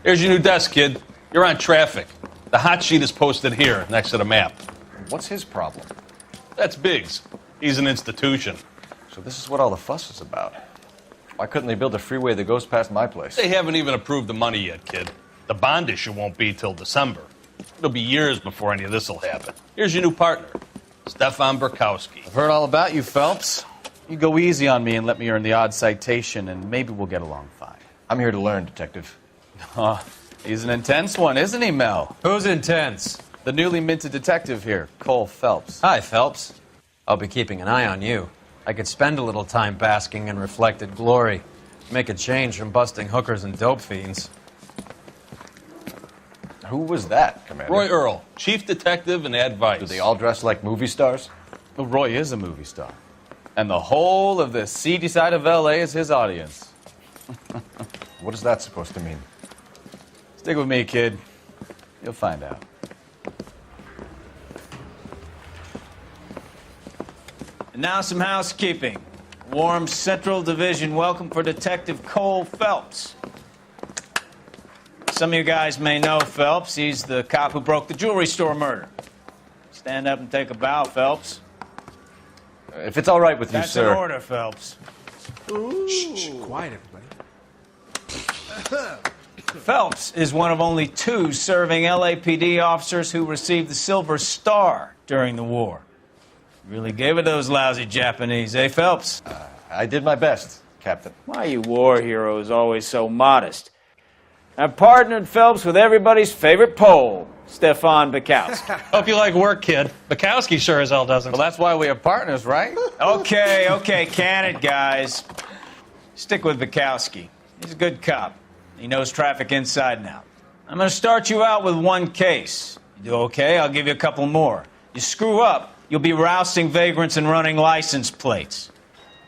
Here's your new desk, kid. You're on traffic. The hot sheet is posted here, next to the map. What's his problem? That's Biggs. He's an institution. So this is what all the fuss is about. Why couldn't they build a freeway that goes past my place? They haven't even approved the money yet, kid. The bond issue won't be till December. It'll be years before any of this will happen. Here's your new partner, Stefan Burkowski. I've heard all about you, Phelps. You go easy on me and let me earn the odd citation, and maybe we'll get along fine. I'm here to learn, Detective. He's an intense one, isn't he, Mel? Who's intense? The newly minted detective here, Cole Phelps. Hi, Phelps. I'll be keeping an eye on you. I could spend a little time basking in reflected glory. Make a change from busting hookers and dope fiends. Who was that, Commander? Roy Earl, chief detective and advice. Do they all dress like movie stars? Well, Roy is a movie star. And the whole of the seedy side of L.A. is his audience. What is that supposed to mean? Stick with me, kid. You'll find out. And now some housekeeping. Warm Central Division welcome for Detective Cole Phelps. Some of you guys may know Phelps. He's the cop who broke the jewelry store murder. Stand up and take a bow, Phelps. If it's all right with you, That's sir. an order, Phelps. Shh, quiet, everybody. Phelps is one of only 2 serving LAPD officers who received the Silver Star during the war. Really gave it those lousy Japanese, eh, Phelps? I did my best, Captain. Why are you war heroes always so modest? I've partnered Phelps with everybody's favorite Pole, Stefan Burkowski. Hope you like work, kid. Bukowski sure as hell doesn't. Well, that's why we have partners, right? Okay, can it, guys. Stick with Burkowski. He's a good cop. He knows traffic inside and out. I'm going to start you out with 1 case. You do okay, I'll give you a couple more. You screw up, you'll be rousting vagrants and running license plates.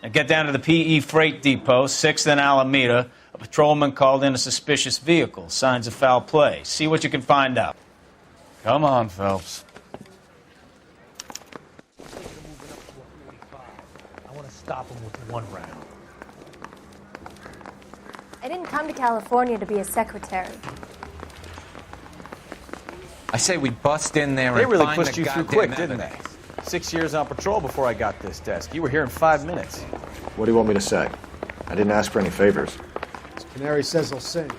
Now get down to the PE Freight Depot, 6th and Alameda. A patrolman called in a suspicious vehicle. Signs of foul play. See what you can find out. Come on, Phelps. I want to stop him with 1 round. I didn't come to California to be a secretary. I say we bust in there They and really find pushed the you through goddamn quick, didn't they? evidence. 6 years on patrol before I got this desk. You were here in 5 minutes. What do you want me to say? I didn't ask for any favors. Canary says he'll sing.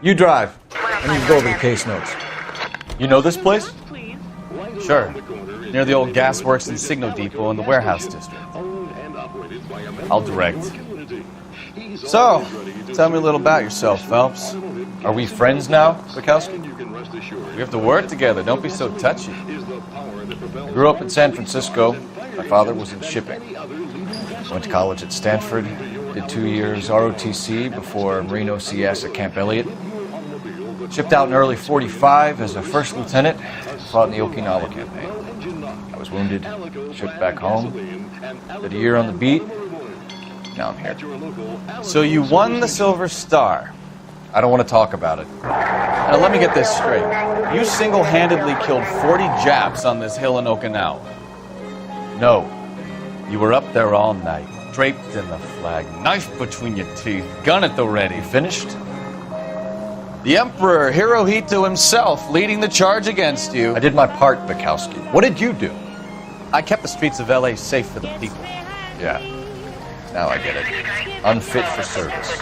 You drive. I need to go over the case notes. You know this place? Sure. Near the old gasworks and signal depot in the warehouse district. I'll direct. So, tell me a little about yourself, Phelps. Are we friends now, Burkowski? We have to work together. Don't be so touchy. I grew up in San Francisco. My father was in shipping. Went to college at Stanford. Did 2 years ROTC before Marine OCS at Camp Elliott. Shipped out in early '45 as a first lieutenant. Fought in the Okinawa campaign. I was wounded. Shipped back home. Did a year on the beat. Now I'm here. So you won the Silver Star. I don't want to talk about it. Now let me get this straight. You single-handedly killed 40 Japs on this hill in Okinawa. No. You were up there all night, draped in the flag, knife between your teeth, gun at the ready. Finished? The Emperor Hirohito himself leading the charge against you. I did my part, Bukowski. What did you do? I kept the streets of LA safe for the people. Yeah. Now I get it. Unfit for service.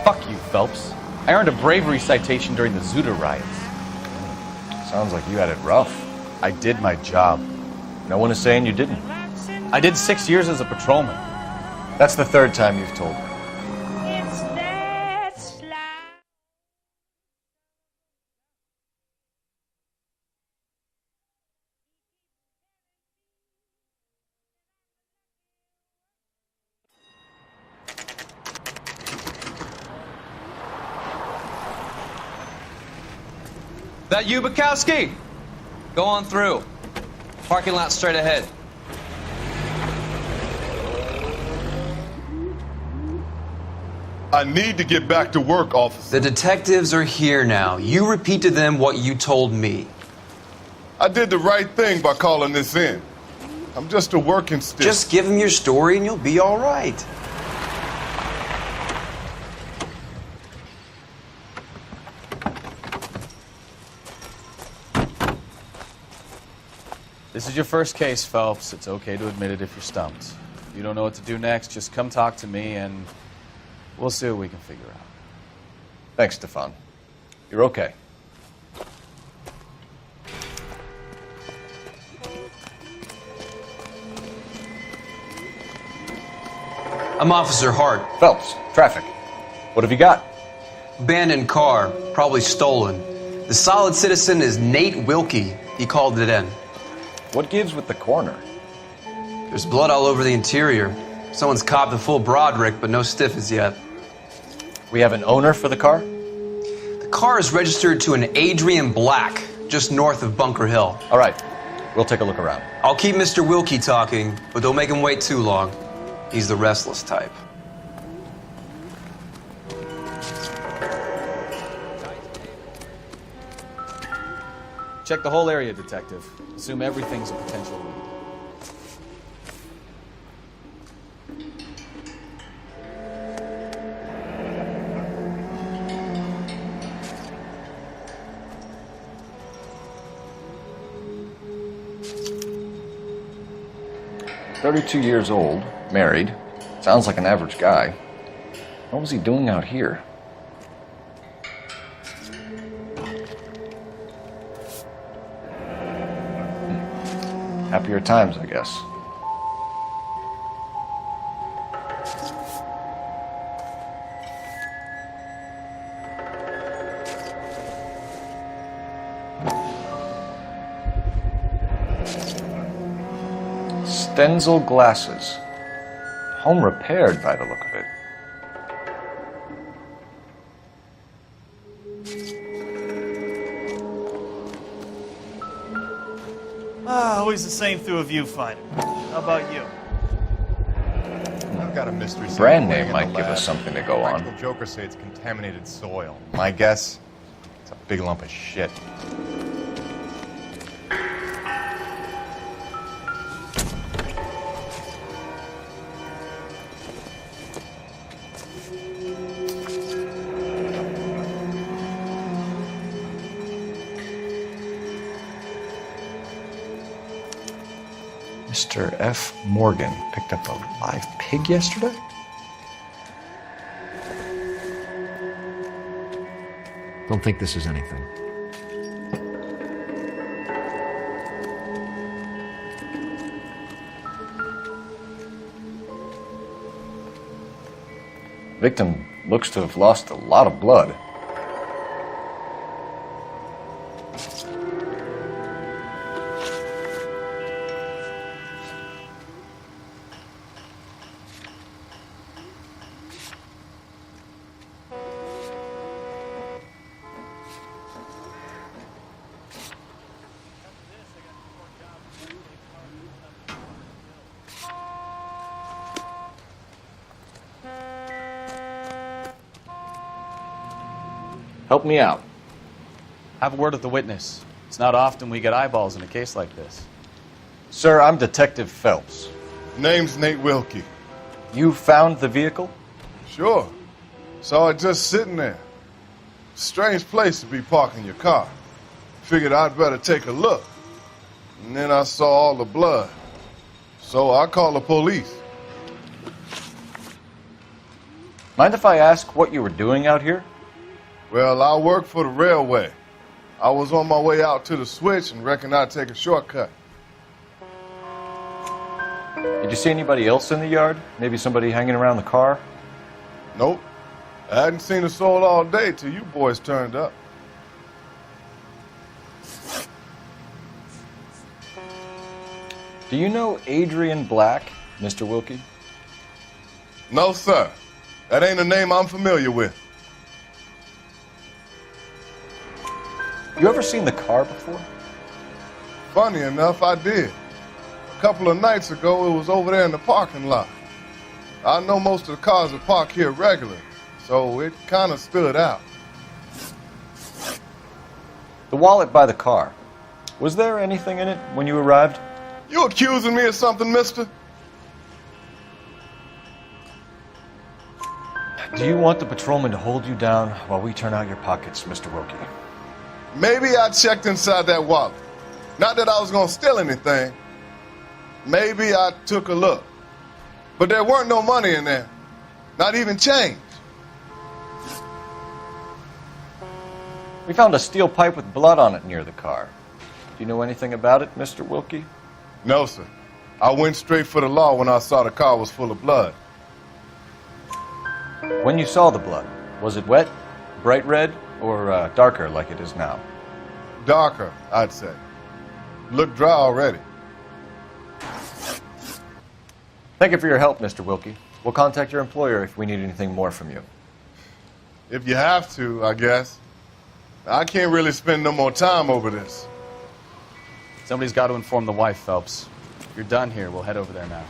Fuck you, Phelps. I earned a bravery citation during the Zuda riots. Sounds like you had it rough. I did my job. No one is saying you didn't. I did 6 years as a patrolman. That's the third time you've told me. That you, Bukowski? Go on through. Parking lot straight ahead. I need to get back to work, officer. The detectives are here now. You repeat to them what you told me. I did the right thing by calling this in. I'm just a working stick. Just give them your story and you'll be all right. This is your first case, Phelps. It's okay to admit it if you're stumped. If you don't know what to do next, just come talk to me and we'll see what we can figure out. Thanks, Stefan. You're okay. I'm Officer Hart. Phelps, traffic. What have you got? Abandoned car, probably stolen. The solid citizen is Nate Wilkie. He called it in. What gives with the coroner? There's blood all over the interior. Someone's copped a full Broderick, but no stiff as yet. We have an owner for the car? The car is registered to an Adrian Black, just north of Bunker Hill. All right, we'll take a look around. I'll keep Mr. Wilkie talking, but don't make him wait too long. He's the restless type. Check the whole area, Detective. Assume everything's a potential lead. "32 years old, married. Sounds like an average guy. What was he doing out here?" Happier times, I guess. Stenzel glasses. Home repaired by the look of it. Always the same through a viewfinder. How about you? I've got a mystery. Brand name might give us something to go on. The Joker say it's contaminated soil. My guess, it's a big lump of shit. Mr. F. Morgan picked up a live pig yesterday? Don't think this is anything. Victim looks to have lost a lot of blood. Help me out. Have a word with the witness. It's not often we get eyeballs in a case like this. Sir, I'm Detective Phelps. Name's Nate Wilkie. You found the vehicle? Sure. Saw it just sitting there. Strange place to be parking your car. Figured I'd better take a look. And then I saw all the blood. So I called the police. Mind if I ask what you were doing out here? Well, I work for the railway. I was on my way out to the switch and reckoned I'd take a shortcut. Did you see anybody else in the yard? Maybe somebody hanging around the car? Nope. I hadn't seen a soul all day till you boys turned up. Do you know Adrian Black, Mr. Wilkie? No, sir. That ain't a name I'm familiar with. You ever seen the car before? Funny enough, I did. A couple of nights ago, it was over there in the parking lot. I know most of the cars are parked here regularly, so it kind of stood out. The wallet by the car. Was there anything in it when you arrived? You accusing me of something, mister? Do you want the patrolman to hold you down while we turn out your pockets, Mr. Wilkie? Maybe I checked inside that wallet. Not that I was going to steal anything. Maybe I took a look. But there weren't no money in there. Not even change. We found a steel pipe with blood on it near the car. Do you know anything about it, Mr. Wilkie? No, sir. I went straight for the law when I saw the car was full of blood. When you saw the blood, was it wet, bright red, or darker like it is now? Darker, I'd say. Looked dry already. Thank you for your help, Mr. Wilkie. We'll contact your employer if we need anything more from you. If you have to, I guess. I can't really spend no more time over this. Somebody's got to inform the wife, Phelps. If you're done here, we'll head over there now.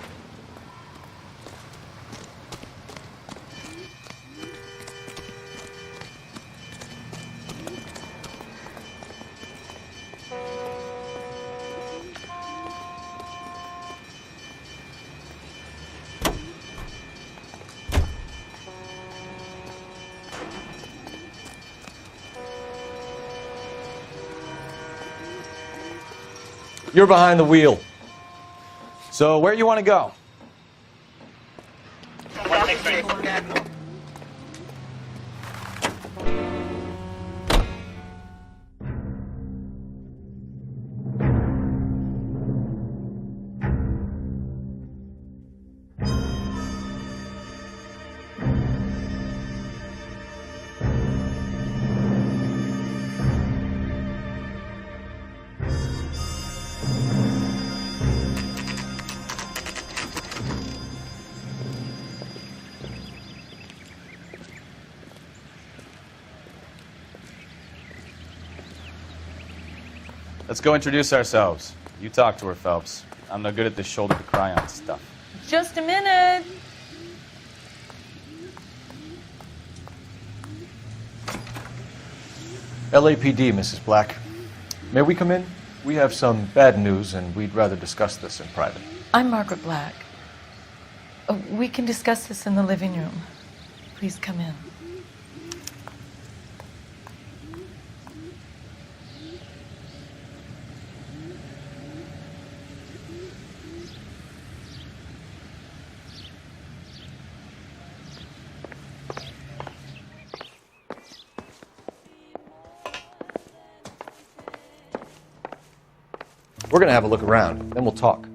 You're behind the wheel. So, where you want to go? Let's go introduce ourselves. You talk to her, Phelps. I'm no good at this shoulder to cry on stuff. Just a minute. LAPD, Mrs. Black. May we come in? We have some bad news, and we'd rather discuss this in private. I'm Margaret Black. We can discuss this in the living room. Please come in. We're going to have a look around, then we'll talk.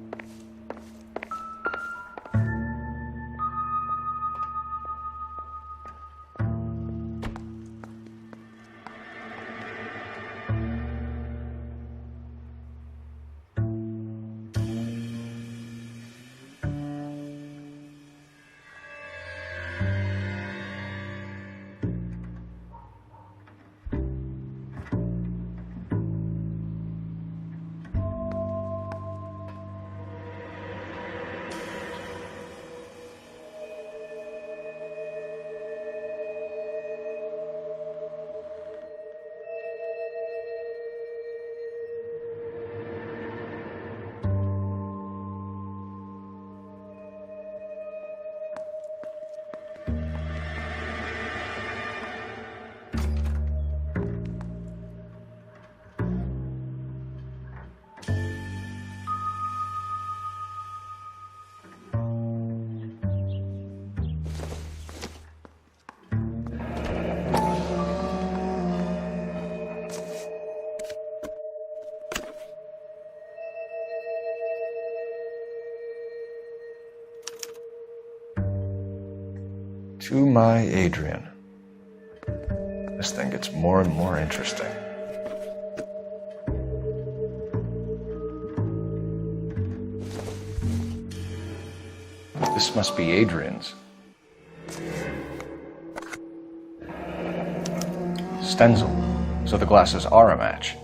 To my Adrian. This thing gets more and more interesting. This must be Adrian's. Stencil. So the glasses are a match.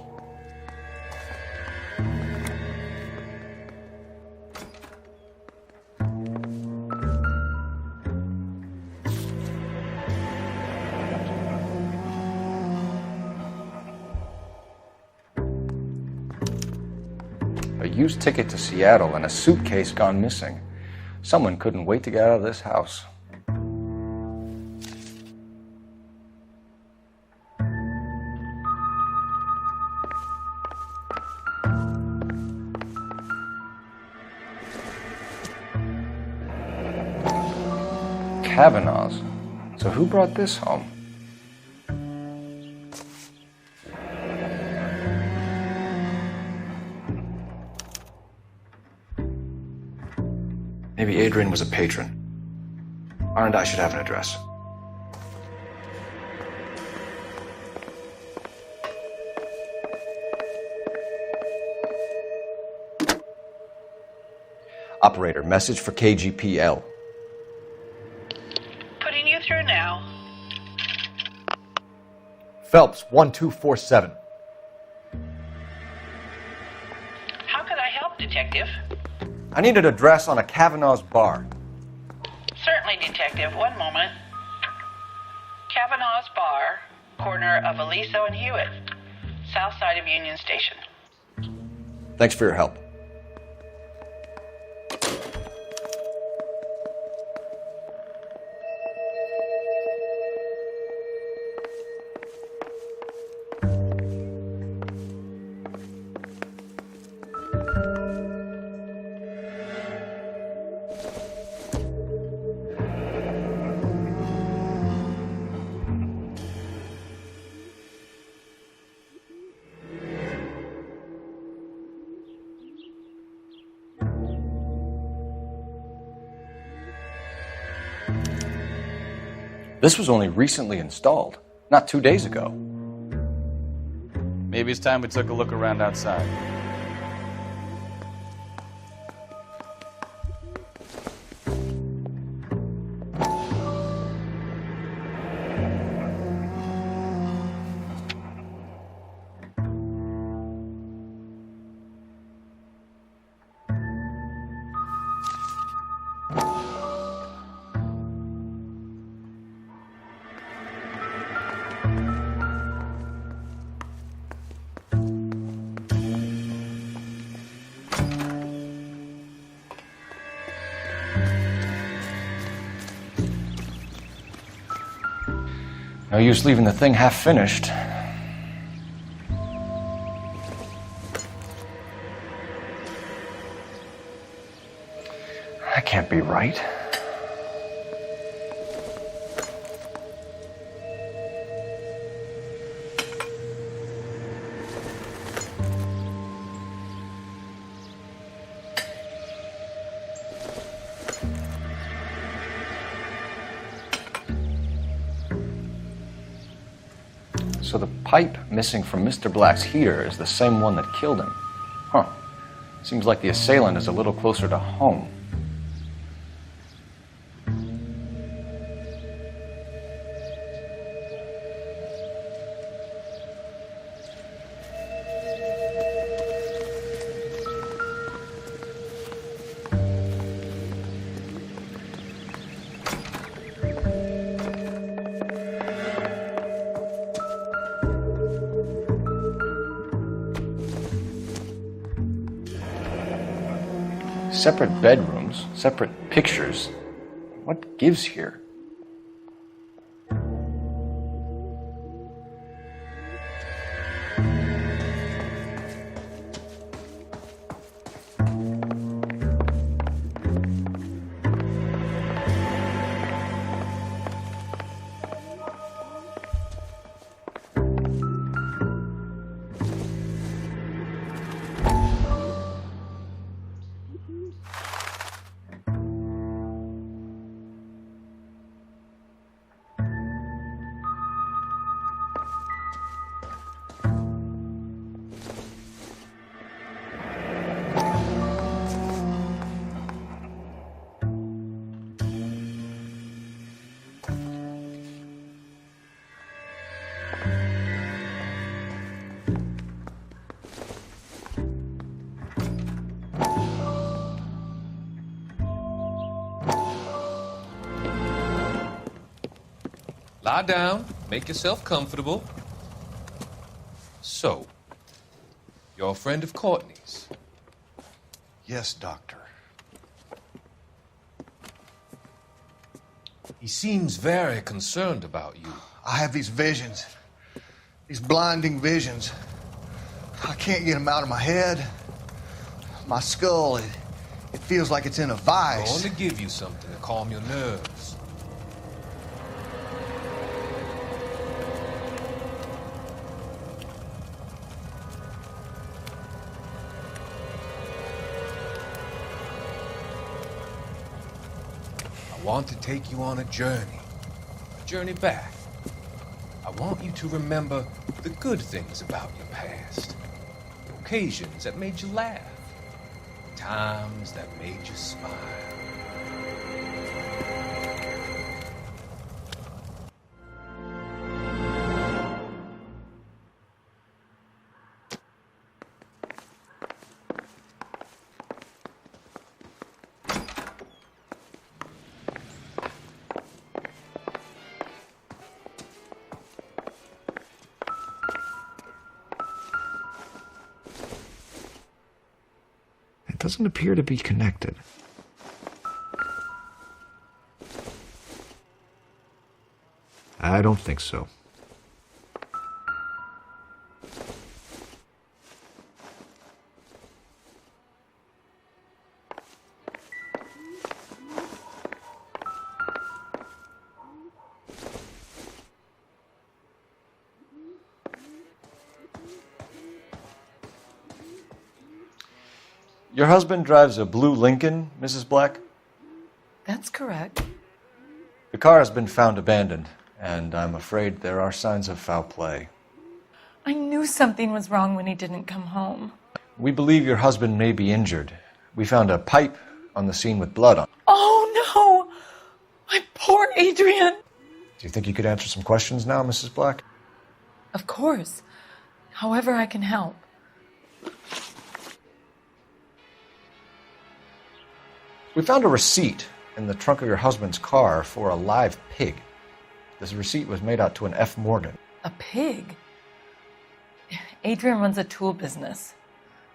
A used ticket to Seattle and a suitcase gone missing. Someone couldn't wait to get out of this house. Kavanaugh's. So who brought this home? Maybe Adrian was a patron. R&I should have an address. Operator, message for KGPL. Putting you through now. Phelps, 1247. How could I help, Detective? I need an address on a Kavanaugh's bar. Certainly, Detective. One moment. Kavanaugh's Bar, corner of Aliso and Hewitt, south side of Union Station. Thanks for your help. This was only recently installed, not 2 days ago. Maybe it's time we took a look around outside. No use leaving the thing half finished. That can't be right. So the pipe missing from Mr. Black's heater is the same one that killed him. Huh. Seems like the assailant is a little closer to home. Separate bedrooms, separate pictures. What gives here? Lie down, make yourself comfortable. So, you're a friend of Courtney's? Yes, Doctor. He seems very concerned about you. I have these visions. These blinding visions. I can't get them out of my head. My skull, it feels like it's in a I vice. want to give you something to calm your nerves. I want to take you on a journey back. I want you to remember the good things about your past, the occasions that made you laugh, times that made you smile. It doesn't appear to be connected. I don't think so. Your husband drives a blue Lincoln, Mrs. Black? That's correct. The car has been found abandoned, and I'm afraid there are signs of foul play. I knew something was wrong when he didn't come home. We believe your husband may be injured. We found a pipe on the scene with blood on it. Oh, no! My poor Adrian! Do you think you could answer some questions now, Mrs. Black? Of course. However I can help. We found a receipt in the trunk of your husband's car for a live pig. This receipt was made out to an F. Morgan. A pig? Adrian runs a tool business.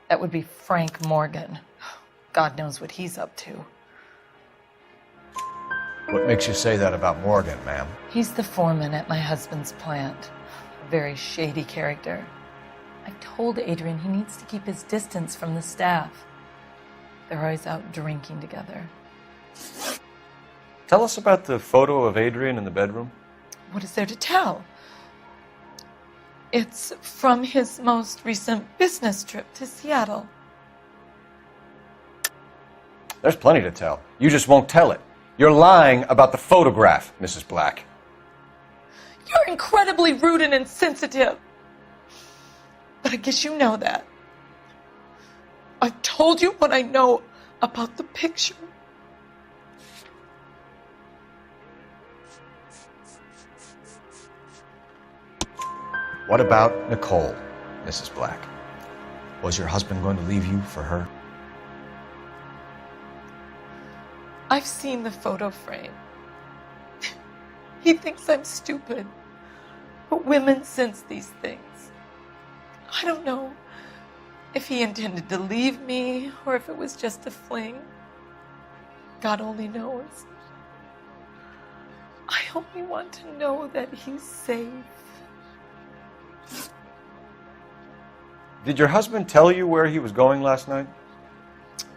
That would be Frank Morgan. God knows what he's up to. What makes you say that about Morgan, ma'am? He's the foreman at my husband's plant. A very shady character. I told Adrian he needs to keep his distance from the staff. They're always out drinking together. Tell us about the photo of Adrian in the bedroom. What is there to tell? It's from his most recent business trip to Seattle. There's plenty to tell. You just won't tell it. You're lying about the photograph, Mrs. Black. You're incredibly rude and insensitive. But I guess you know that. I've told you what I know about the picture. What about Nicole, Mrs. Black? Was your husband going to leave you for her? I've seen the photo frame. He thinks I'm stupid. But women sense these things. I don't know if he intended to leave me or if it was just a fling. God only knows. I only want to know that he's safe. Did your husband tell you where he was going last night?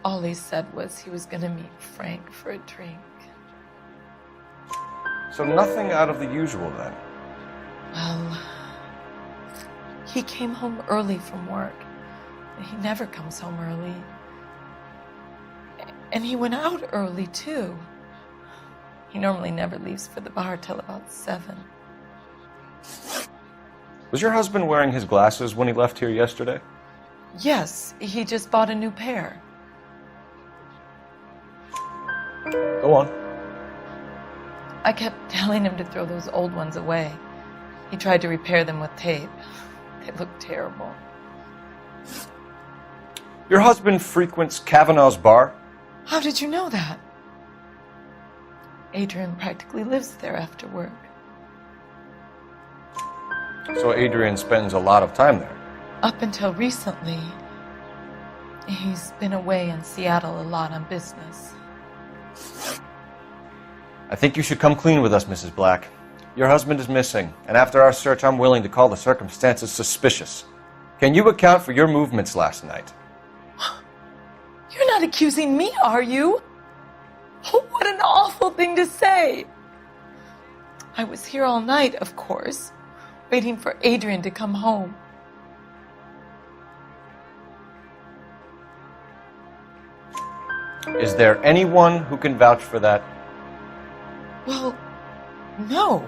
All he said was he was going to meet Frank for a drink. So nothing out of the usual then? Well, he came home early from work. He never comes home early. And he went out early, too. He normally never leaves for the bar till about 7. Was your husband wearing his glasses when he left here yesterday? Yes, he just bought a new pair. Go on. I kept telling him to throw those old ones away. He tried to repair them with tape. They looked terrible. Your husband frequents Kavanaugh's bar? How did you know that? Adrian practically lives there after work. So Adrian spends a lot of time there. Up until recently, he's been away in Seattle a lot on business. I think you should come clean with us, Mrs. Black. Your husband is missing, and after our search, I'm willing to call the circumstances suspicious. Can you account for your movements last night? You're not accusing me, are you? Oh, what an awful thing to say. I was here all night, of course, waiting for Adrian to come home. Is there anyone who can vouch for that? Well, no.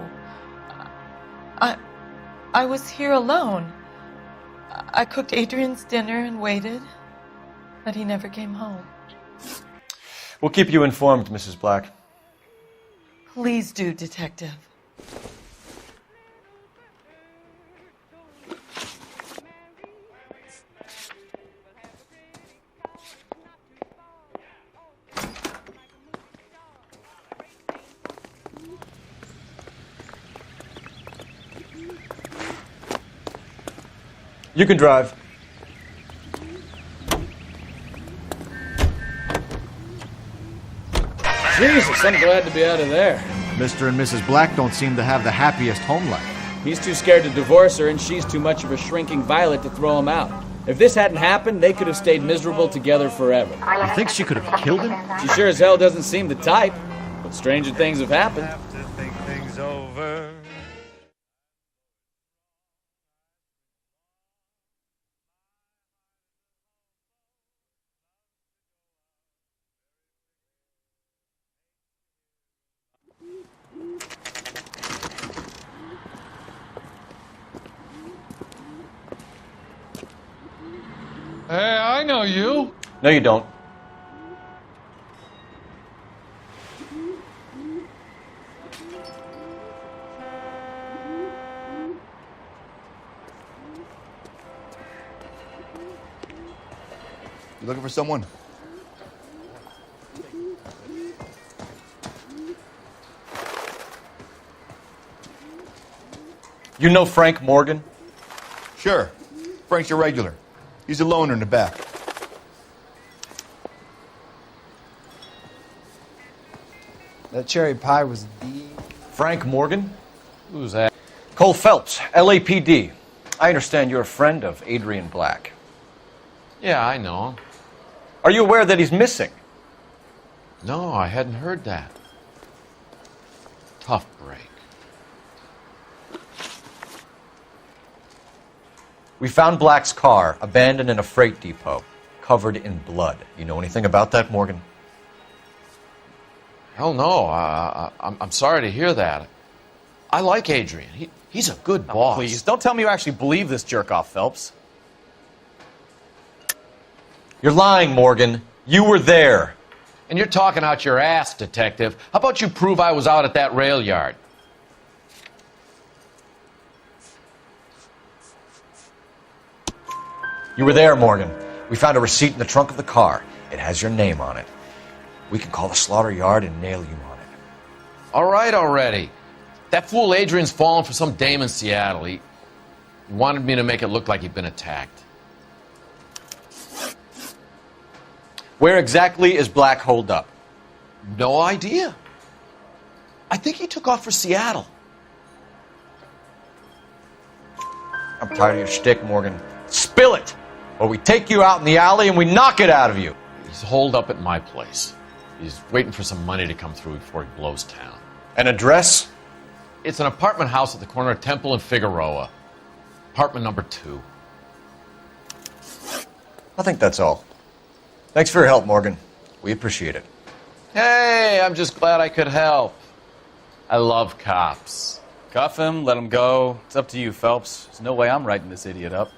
I was here alone. I cooked Adrian's dinner and waited, but he never came home. We'll keep you informed, Mrs. Black. Please do, Detective. You can drive. Jesus, I'm glad to be out of there. Mr. and Mrs. Black don't seem to have the happiest home life. He's too scared to divorce her, and she's too much of a shrinking violet to throw him out. If this hadn't happened, they could have stayed miserable together forever. You think she could have killed him? She sure as hell doesn't seem the type, but stranger things have happened. Think things over. Hey, I know you. No, you don't. You looking for someone? You know Frank Morgan? Sure. Frank's your regular. He's a loner in the back. That cherry pie was the... Frank Morgan? Who's that? Cole Phelps, LAPD. I understand you're a friend of Adrian Black. Yeah, I know him. Are you aware that he's missing? No, I hadn't heard that. Tough break. We found Black's car abandoned in a freight depot, covered in blood. You know anything about that, Morgan? Hell no. I'm sorry to hear that. I like Adrian. He's a good boss. Please, don't tell me you actually believe this jerk-off, Phelps. You're lying, Morgan. You were there. And you're talking out your ass, Detective. How about you prove I was out at that rail yard? You were there, Morgan. We found a receipt in the trunk of the car. It has your name on it. We can call the slaughter yard and nail you on it. All right already. That fool Adrian's fallen for some dame in Seattle. He wanted me to make it look like he'd been attacked. Where exactly is Black holed up? No idea. I think he took off for Seattle. I'm tired of your shtick, Morgan. Spill it! Or we take you out in the alley and we knock it out of you. He's holed up at my place. He's waiting for some money to come through before he blows town. An address? It's an apartment house at the corner of Temple and Figueroa. Apartment number 2. I think that's all. Thanks for your help, Morgan. We appreciate it. Hey, I'm just glad I could help. I love cops. Cuff him, let him go. It's up to you, Phelps. There's no way I'm writing this idiot up.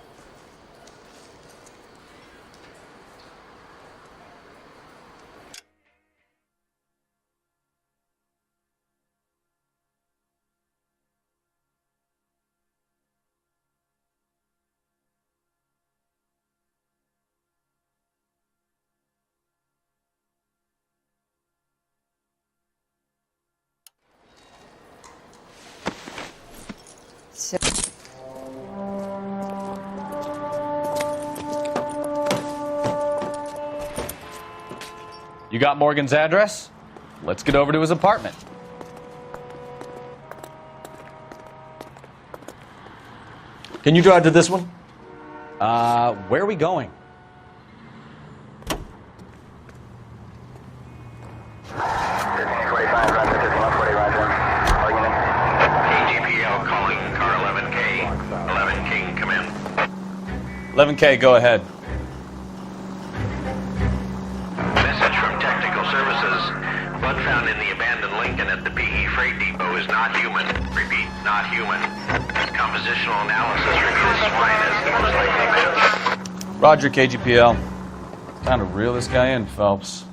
You got Morgan's address? Let's get over to his apartment. Can you drive to this one? Where are we going? KGPL calling car 11K. 11 King, come in. 11K, go ahead. Message from Technical Services. Blood found in the abandoned Lincoln at the PE Freight Depot is not human. Repeat, not human. Compositional analysis reveals swine as the most likely victim. Roger, KGPL. Time to reel this guy in, Phelps.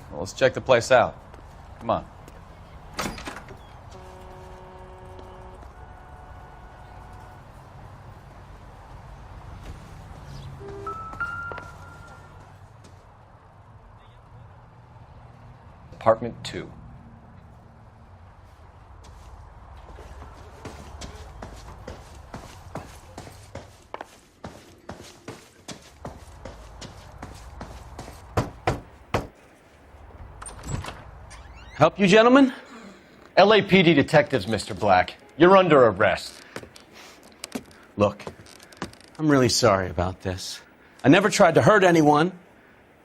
Well, let's check the place out. Come on. Apartment 2. Help you, gentlemen? LAPD detectives, Mr. Black. You're under arrest. Look, I'm really sorry about this. I never tried to hurt anyone.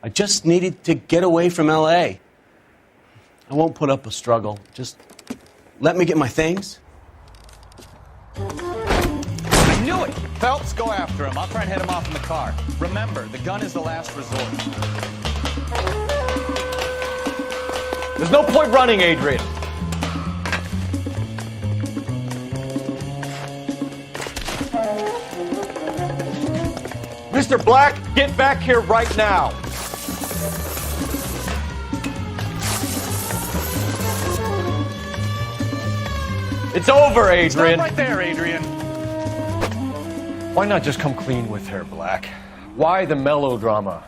I just needed to get away from LA. I won't put up a struggle. Just let me get my things. I knew it! Phelps, go after him. I'll try and head him off in the car. Remember, the gun is the last resort. There's no point running, Adrian. Mr. Black, get back here right now. It's over, Adrian. Stop right there, Adrian. Why not just come clean with her, Black? Why the melodrama?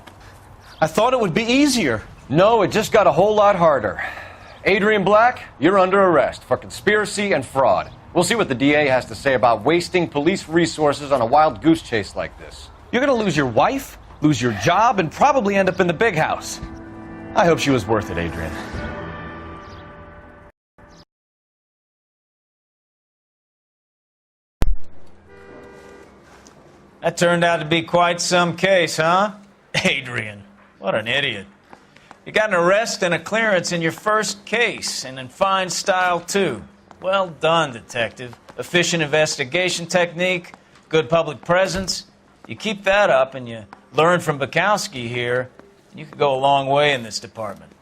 I thought it would be easier. No, it just got a whole lot harder. Adrian Black, you're under arrest for conspiracy and fraud. We'll see what the DA has to say about wasting police resources on a wild goose chase like this. You're going to lose your wife, lose your job, and probably end up in the big house. I hope she was worth it, Adrian. That turned out to be quite some case, huh? Adrian, what an idiot. You got an arrest and a clearance in your first case, and in fine style, too. Well done, detective. Efficient investigation technique, good public presence. You keep that up and you learn from Bukowski here, and you could go a long way in this department.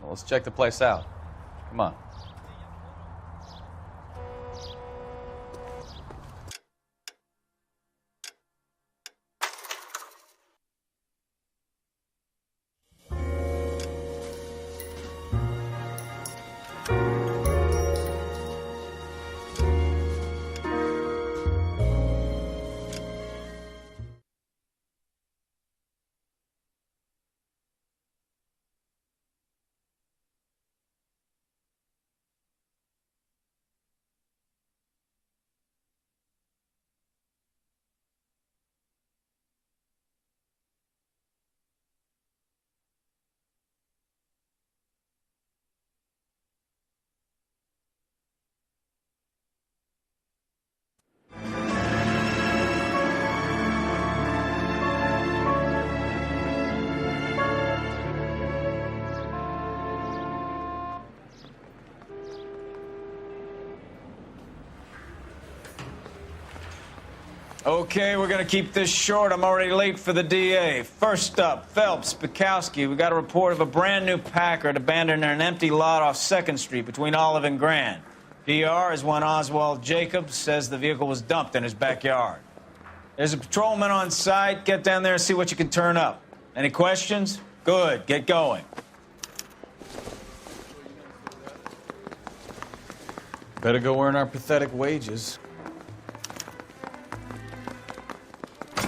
Well, let's check the place out. Come on. Okay, we're gonna keep this short. I'm already late for the DA. First up, Phelps, Bukowski. We got a report of a brand new Packard abandoned in an empty lot off 2nd Street between Olive and Grand. DR is one Oswald Jacobs says the vehicle was dumped in his backyard. There's a patrolman on site. Get down there and see what you can turn up. Any questions? Good, get going. Better go earn our pathetic wages.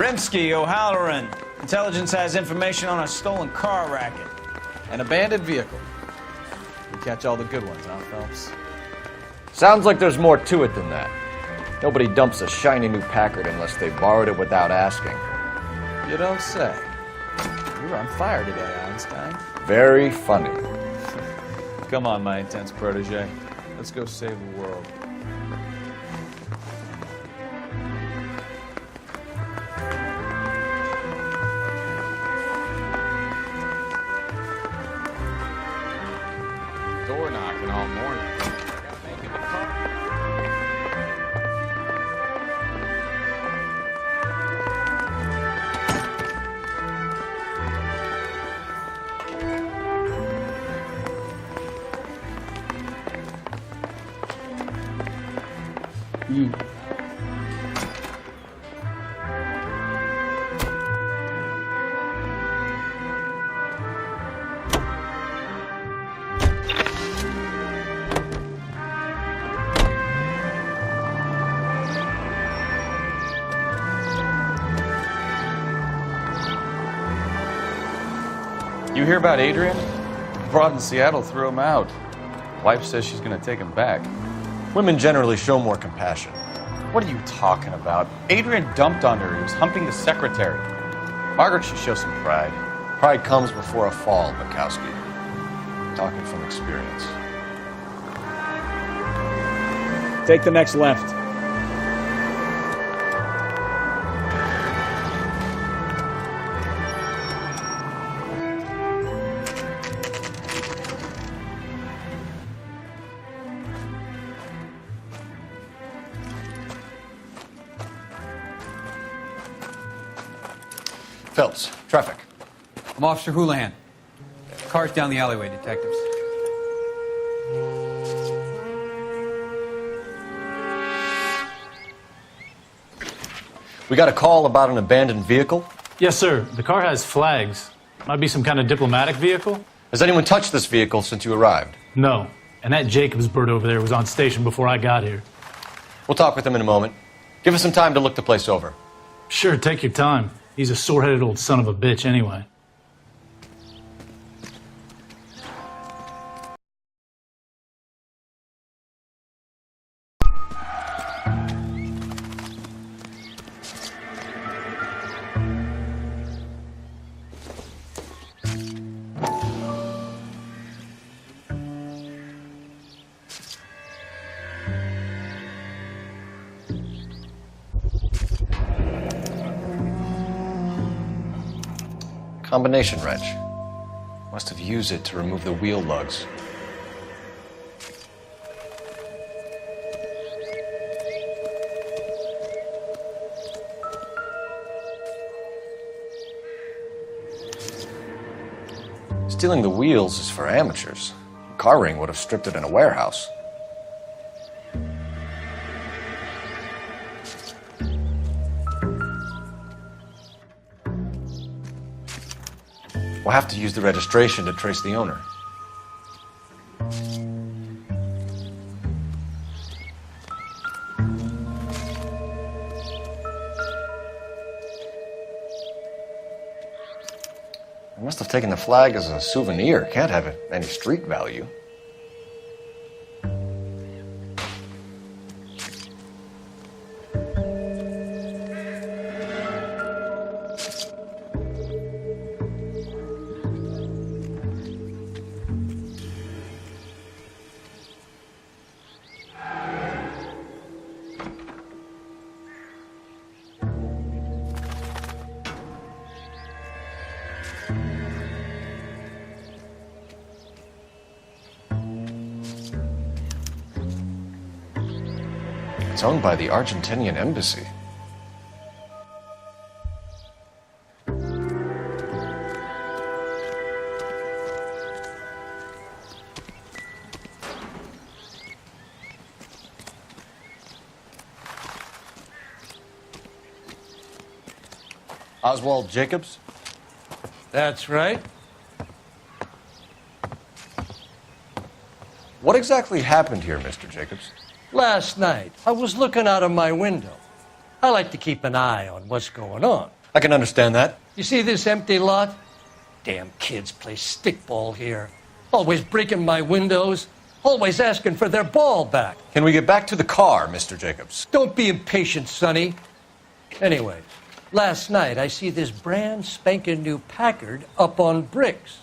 Rimsky, O'Halloran. Intelligence has information on a stolen car racket. An abandoned vehicle. We catch all the good ones, huh, Phelps? Sounds like there's more to it than that. Nobody dumps a shiny new Packard unless they borrowed it without asking. You don't say. You're on fire today, Einstein. Very funny. Come on, my intense protege. Let's go save the world. Door knocking all morning. Gotta make it to car. You hear about Adrian? Broad in Seattle threw him out. Wife says she's gonna take him back. Women generally show more compassion. What are you talking about? Adrian dumped on her. He was humping the secretary. Margaret should show some pride. Pride comes before a fall, Bukowski. Talking from experience. Take the next left. Phelps, traffic. I'm Officer Houlihan. Cars down the alleyway, detectives. We got a call about an abandoned vehicle. Yes, sir. The car has flags. Might be some kind of diplomatic vehicle. Has anyone touched this vehicle since you arrived? No. And that Jacobs bird over there was on station before I got here. We'll talk with him in a moment. Give us some time to look the place over. Sure, take your time. He's a sore-headed old son of a bitch anyway. Combination wrench. Must have used it to remove the wheel lugs. Stealing the wheels is for amateurs. A car ring would have stripped it in a warehouse. We'll have to use the registration to trace the owner. I must have taken the flag as a souvenir. Can't have any street value. It's owned by the Argentinian embassy. Oswald Jacobs? That's right. What exactly happened here, Mr. Jacobs? Last night, I was looking out of my window. I like to keep an eye on what's going on. I can understand that. You see this empty lot? Damn kids play stickball here. Always breaking my windows. Always asking for their ball back. Can we get back to the car, Mr. Jacobs? Don't be impatient, Sonny. Anyway, last night I see this brand spanking new Packard up on bricks.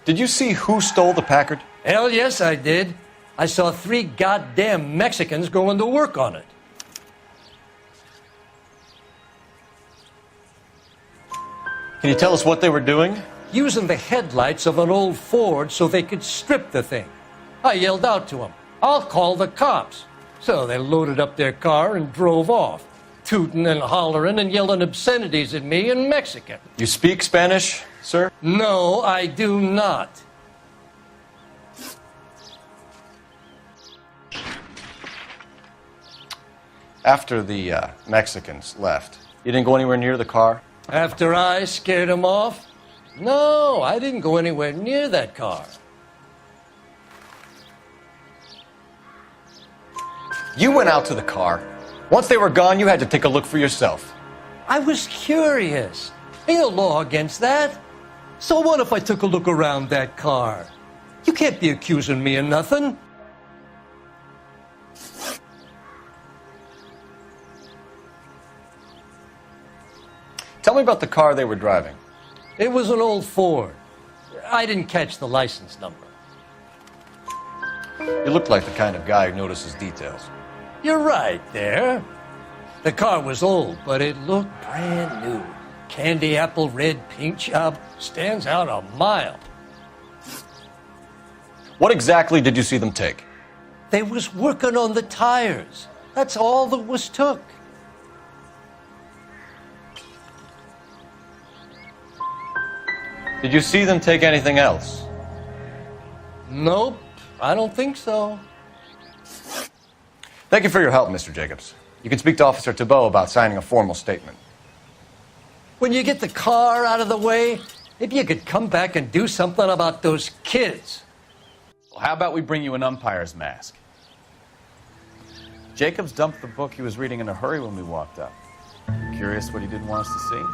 Did you see who stole the Packard? Hell yes, I did. I saw 3 goddamn Mexicans going to work on it. Can you tell us what they were doing? Using the headlights of an old Ford so they could strip the thing. I yelled out to them, "I'll call the cops." So they loaded up their car and drove off, tooting and hollering and yelling obscenities at me in Mexican. You speak Spanish, sir? No, I do not. After the Mexicans left, you didn't go anywhere near the car? After I scared them off? No, I didn't go anywhere near that car. You went out to the car. Once they were gone, you had to take a look for yourself. I was curious. Ain't no law against that. So what if I took a look around that car? You can't be accusing me of nothing. Tell me about the car they were driving. It was an old Ford. I didn't catch the license number. You look like the kind of guy who notices details. You're right there. The car was old, but it looked brand new. Candy apple red paint job stands out a mile. What exactly did you see them take? They was working on the tires. That's all that was took. Did you see them take anything else? Nope, I don't think so. Thank you for your help, Mr. Jacobs. You can speak to Officer Thibault about signing a formal statement. When you get the car out of the way, maybe you could come back and do something about those kids. Well, how about we bring you an umpire's mask? Jacobs dumped the book he was reading in a hurry when we walked up. Curious what he didn't want us to see?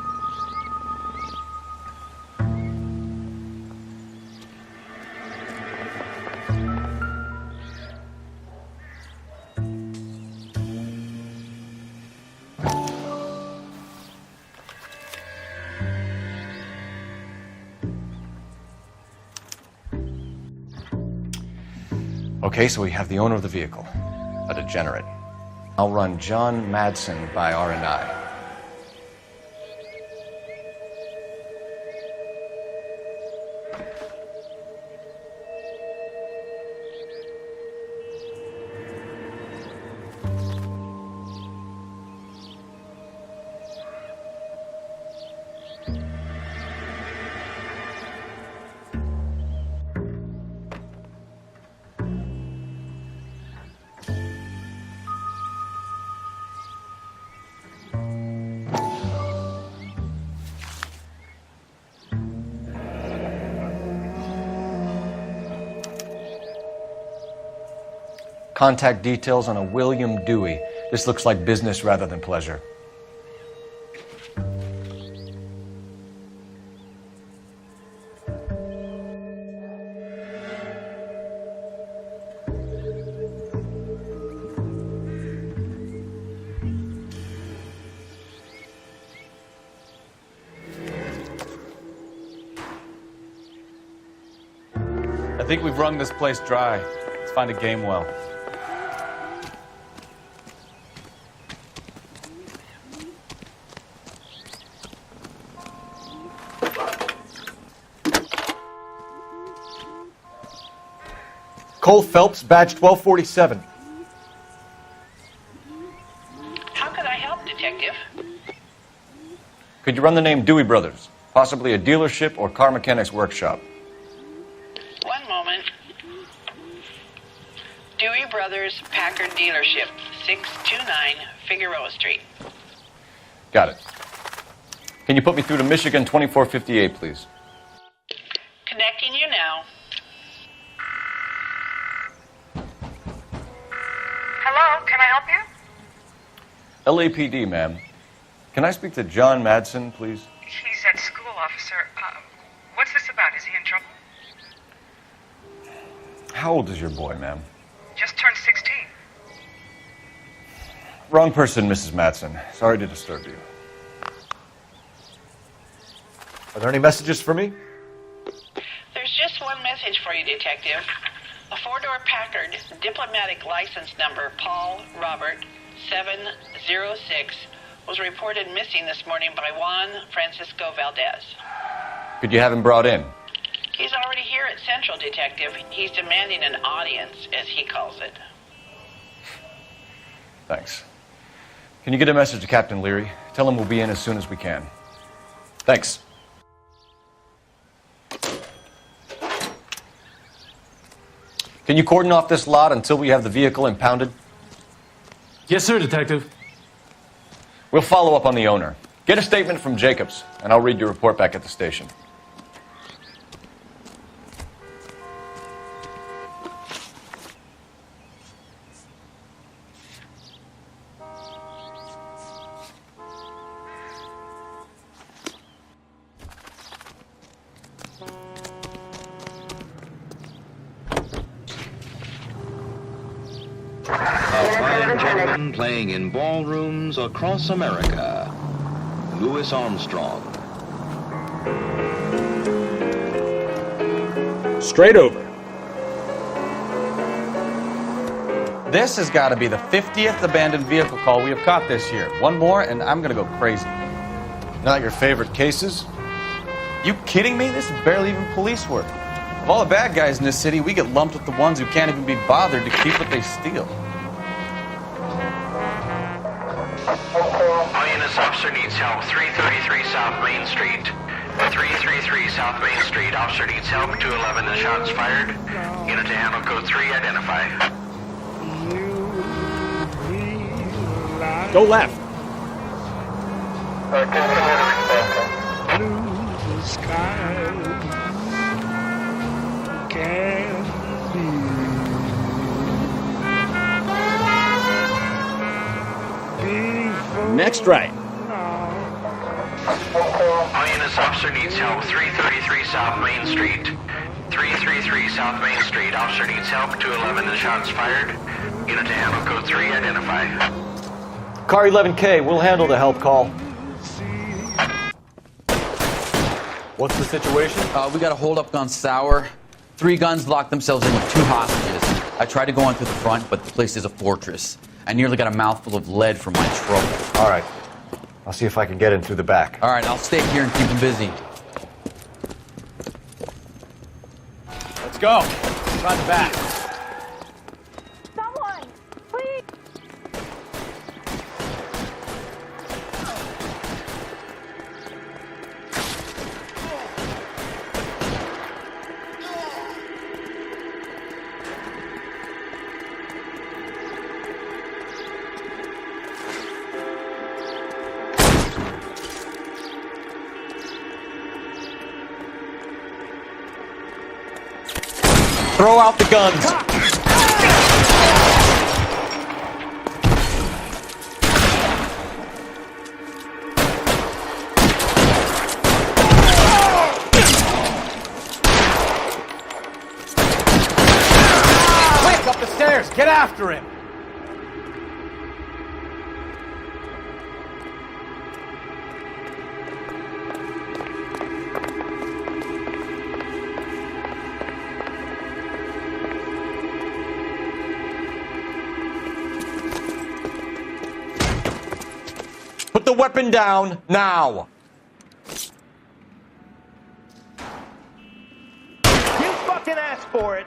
Okay, so we have the owner of the vehicle, a degenerate. I'll run John Madsen by R&I. Contact details on a William Dewey. This looks like business rather than pleasure. I think we've wrung this place dry. Let's find a game well. Cole Phelps, badge 1247. How could I help, Detective? Could you run the name Dewey Brothers? Possibly a dealership or car mechanics workshop. One moment. Dewey Brothers Packard Dealership, 629 Figueroa Street. Got it. Can you put me through to Michigan 2458, please? Connecting you now. Hello, can I help you? LAPD, ma'am. Can I speak to John Madsen, please? He's at school, officer. What's this about? Is he in trouble? How old is your boy, ma'am? Just turned 16. Wrong person, Mrs. Madsen. Sorry to disturb you. Are there any messages for me? There's just one message for you, Detective. A four-door Packard, diplomatic license number Paul Robert 706, was reported missing this morning by Juan Francisco Valdez. Could you have him brought in? He's already here at Central, Detective. He's demanding an audience, as he calls it. Thanks. Can you get a message to Captain Leary? Tell him we'll be in as soon as we can. Thanks. Can you cordon off this lot until we have the vehicle impounded? Yes, sir, Detective. We'll follow up on the owner. Get a statement from Jacobs, and I'll read your report back at the station. Playing in ballrooms across America, Louis Armstrong. Straight over. This has got to be the 50th abandoned vehicle call we have caught this year. One more, and I'm going to go crazy. Not your favorite cases? You kidding me? This is barely even police work. Of all the bad guys in this city, we get lumped with the ones who can't even be bothered to keep what they steal. All units, officer needs help. 333 South Main Street. 333 South Main Street. Officer needs help. 211 and shots fired. Unit to handle code 3. Identify. Go left. Blue sky can Next right. All units, officer needs help. 333 South Main Street. 333 South Main Street. Officer needs help. 211 and shots fired. Unit to handle code 3. Identify. Car 11K, we'll handle the help call. What's the situation? We got a hold-up gone sour. 3 guns locked themselves in with 2 hostages. I tried to go on through the front, but the place is a fortress. I nearly got a mouthful of lead from my trouble. All right. I'll see if I can get in through the back. All right, I'll stay here and keep him busy. Let's go. Try the back. Someone, please. Throw out the guns. Get after him! Put the weapon down now! You fucking asked for it.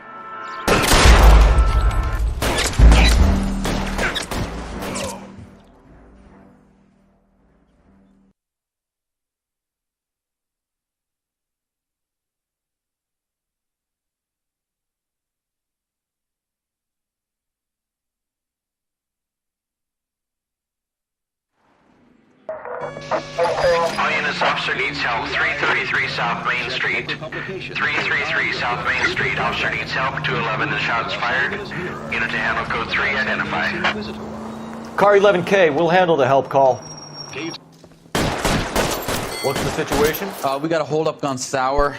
All units, officer needs help. 333 South Main Street. 333 South Main Street. Officer needs help. 211 and shots fired. Unit to handle code 3. Identify. Car 11K, we'll handle the help call. What's the situation? We got a hold-up gone sour.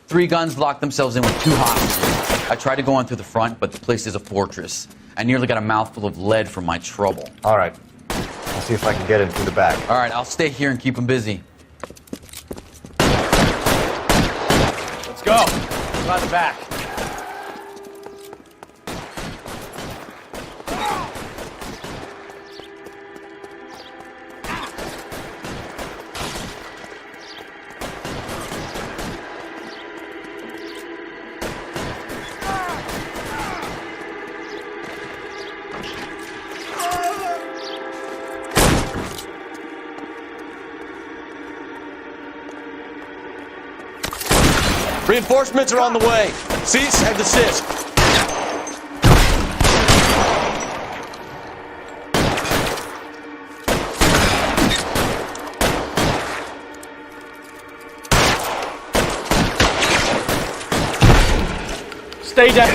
3 guns locked themselves in with 2 hostages. I tried to go in through the front, but the place is a fortress. I nearly got a mouthful of lead from my trouble. All right. I'll see if I can get in through the back. All right, I'll stay here and keep them busy. Let's go. Try the back. Reinforcements are on the way. Cease and desist. Stay down.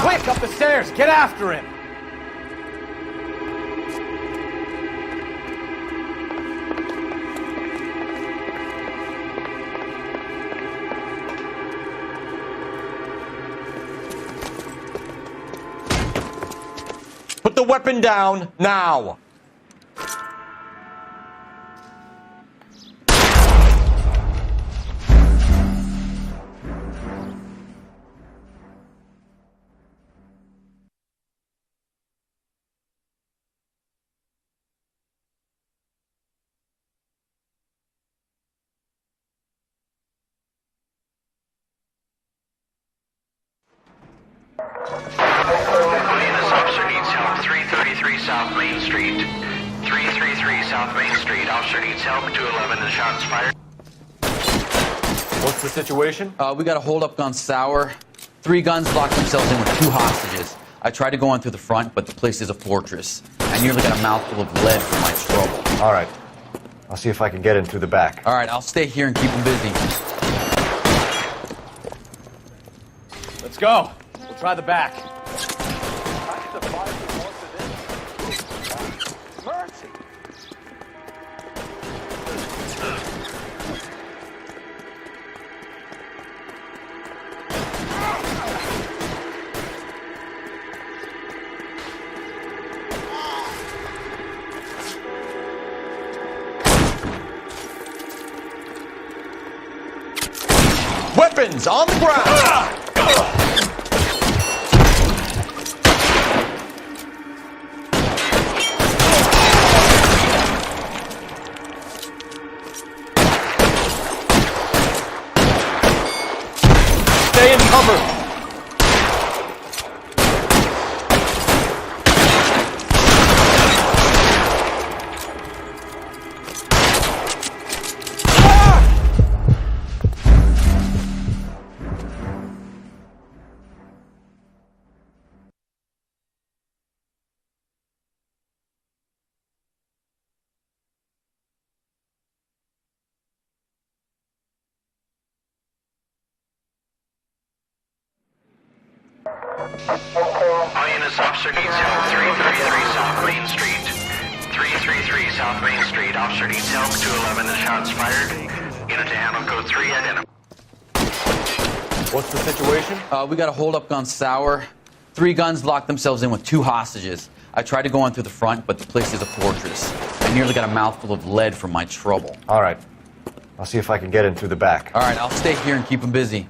Quick, up the stairs. Get after him. Put the weapon down now. Officer needs help. 333 South Main Street. 333 South Main Street. Officer needs help. 211 and shots fired. What's the situation? We got a hold-up gone sour. 3 guns locked themselves in with 2 hostages. I tried to go in through the front, but the place is a fortress. I nearly got a mouthful of lead from my trouble. All right. I'll see if I can get in through the back. All right, I'll stay here and keep them busy. Let's go. We'll try the back. Mercy. Weapons on the ground! Stay in cover! All units, officer needs help. 333 South Main Street. 333 South Main Street. Officer needs help. 211 and shots fired. Unit to handle code 3 identified. What's the situation? We got a hold-up gone sour. 3 guns locked themselves in with 2 hostages. I tried to go in through the front, but the place is a fortress. I nearly got a mouthful of lead from my trouble. All right. I'll see if I can get in through the back. All right, I'll stay here and keep them busy.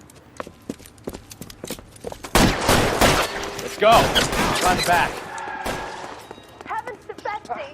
Let's go. Try the back. Heavens defend me!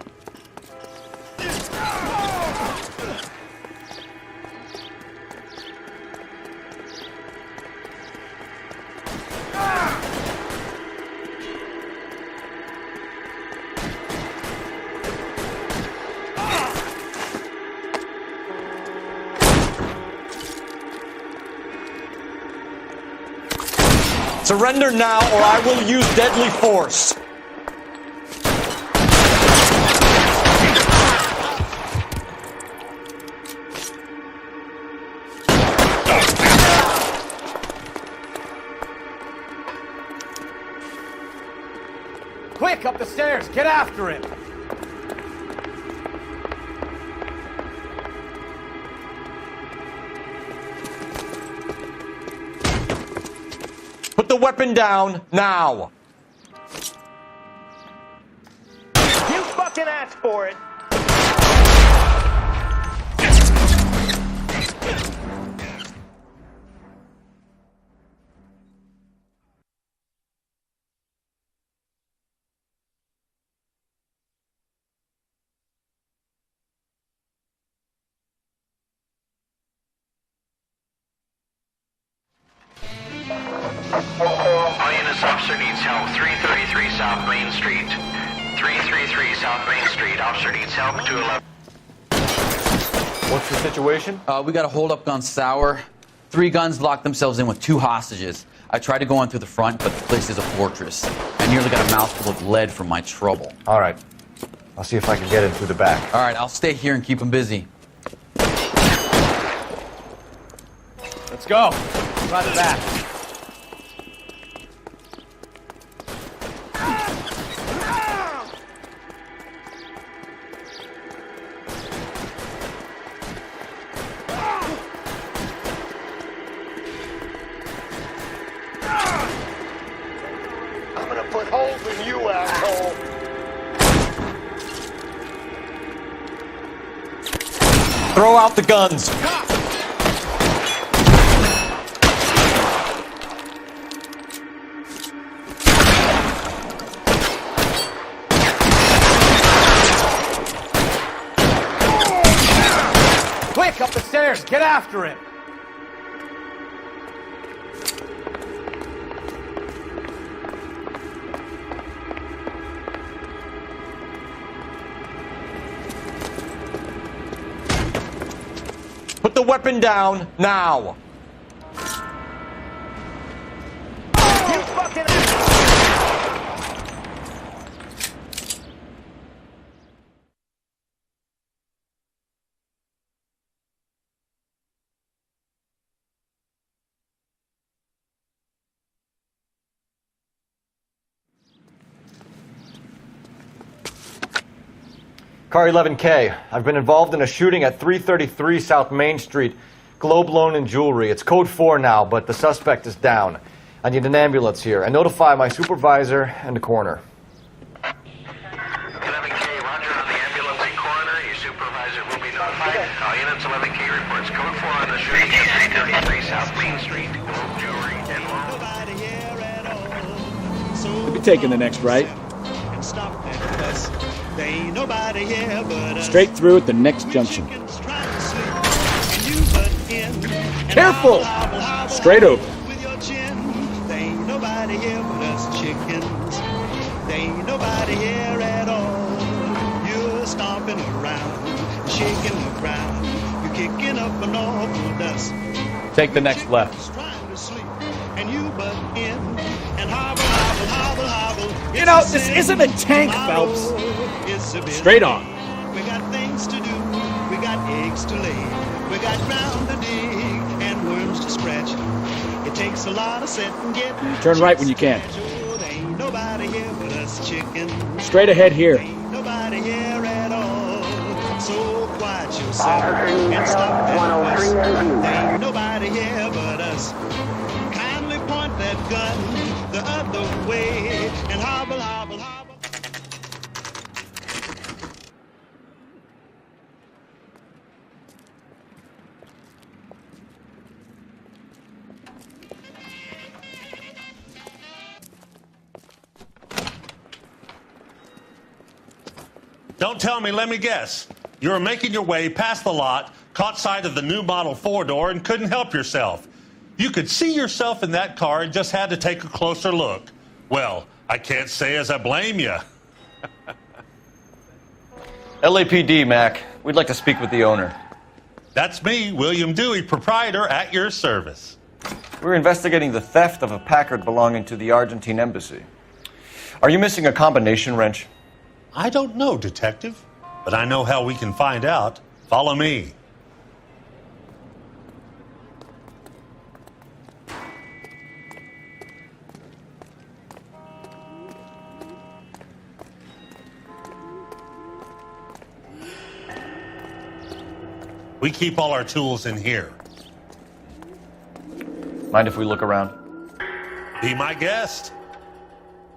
Surrender now, or I will use deadly force. Quick, up the stairs. Get after him. Put the weapon down now. You fucking asked for it. All units, officer needs help. 333 South Main Street. 333 South Main Street. Officer needs help. 211. What's the situation? We got a hold-up gone sour. 3 guns locked themselves in with 2 hostages. I tried to go in through the front, but the place is a fortress. I nearly got a mouthful of lead from my trouble. All right. I'll see if I can get in through the back. All right, I'll stay here and keep them busy. Let's go. Try the back. I'm gonna put holes in you, asshole. Throw out the guns. Quick, up the stairs. Get after him. Put the weapon down now. You fucking Car 11K. I've been involved in a shooting at 333 South Main Street. Globe Loan and Jewelry. It's code 4 now, but the suspect is down. I need an ambulance here. And notify my supervisor and the coroner. 11K, roger on the ambulance and coroner. Your supervisor will be notified. All units, 11K reports code 4 on the shooting at 333 South Main Street. Globe Jewelry and Loan. We'll be taking the next right. Straight through at the next junction. Careful! Straight over. Stomping around, shaking the ground, you're kicking up an awful dust. Take the next left. And you butt in and hobble, hobble, hobble, hobble. You know, this isn't a tank, Phelps. Straight on. We got things to do, we got eggs to lay, we got ground to dig and worms to scratch. It takes a lot of setting, getting. Turn right when you can. There ain't nobody here but us chickens. Straight ahead here. Ain't nobody here at set and stop that fuss. There ain't nobody here but us. Kindly point that gun the other way and hobble, hobble, hobble. Don't tell me, let me guess. You were making your way past the lot, caught sight of the new model four-door, and couldn't help yourself. You could see yourself in that car and just had to take a closer look. Well, I can't say as I blame you. LAPD, Mac. We'd like to speak with the owner. That's me, William Dewey, proprietor, at your service. We're investigating the theft of a Packard belonging to the Argentine embassy. Are you missing a combination wrench? I don't know, Detective, but I know how we can find out. Follow me. We keep all our tools in here. Mind if we look around? Be my guest.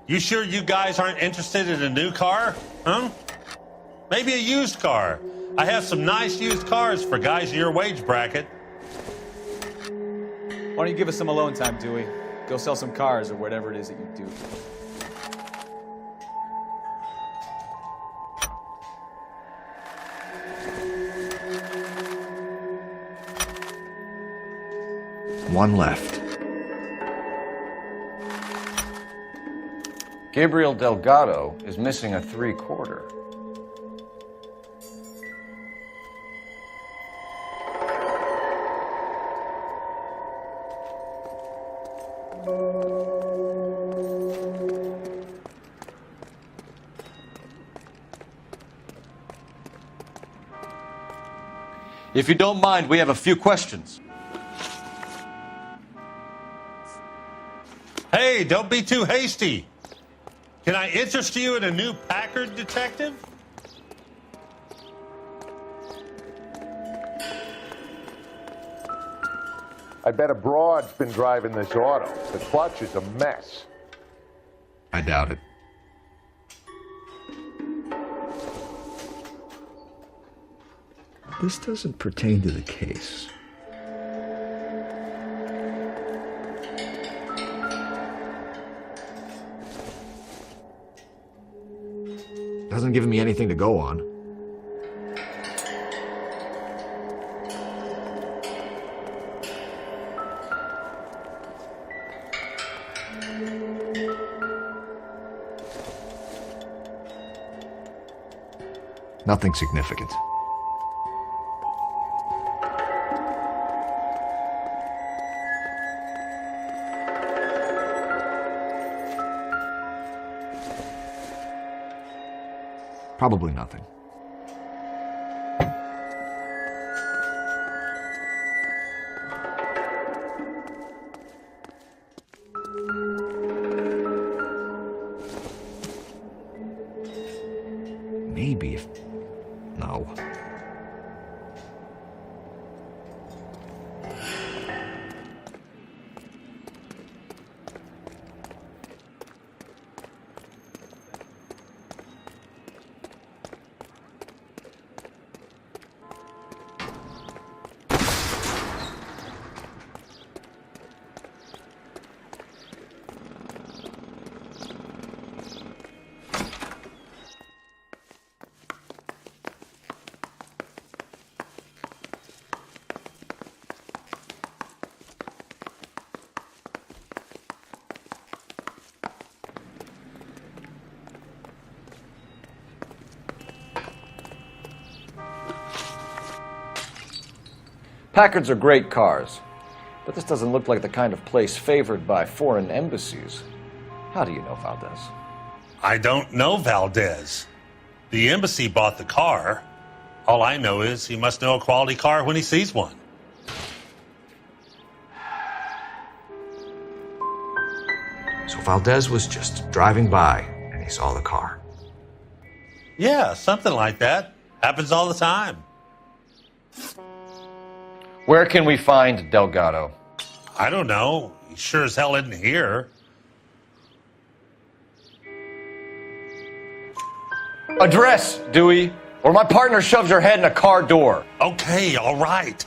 You sure you guys aren't interested in a new car? Huh? Maybe a used car. I have some nice used cars for guys in your wage bracket. Why don't you give us some alone time, Dewey? Go sell some cars or whatever it is that you do. One left. Gabriel Delgado is missing a 3/4. If you don't mind, we have a few questions. Hey, don't be too hasty. Can I interest you in a new Packard, Detective? I bet a broad's been driving this auto. The clutch is a mess. I doubt it. This doesn't pertain to the case. Doesn't give me anything to go on. Nothing significant. Probably nothing. Maybe if... No. Packards are great cars, but this doesn't look like the kind of place favored by foreign embassies. How do you know Valdez? I don't know Valdez. The embassy bought the car. All I know is he must know a quality car when he sees one. So Valdez was just driving by and he saw the car. Yeah, something like that. Happens all the time. Where can we find Delgado? I don't know. He sure as hell isn't here. Address, Dewey, or my partner shoves her head in a car door. Okay, all right.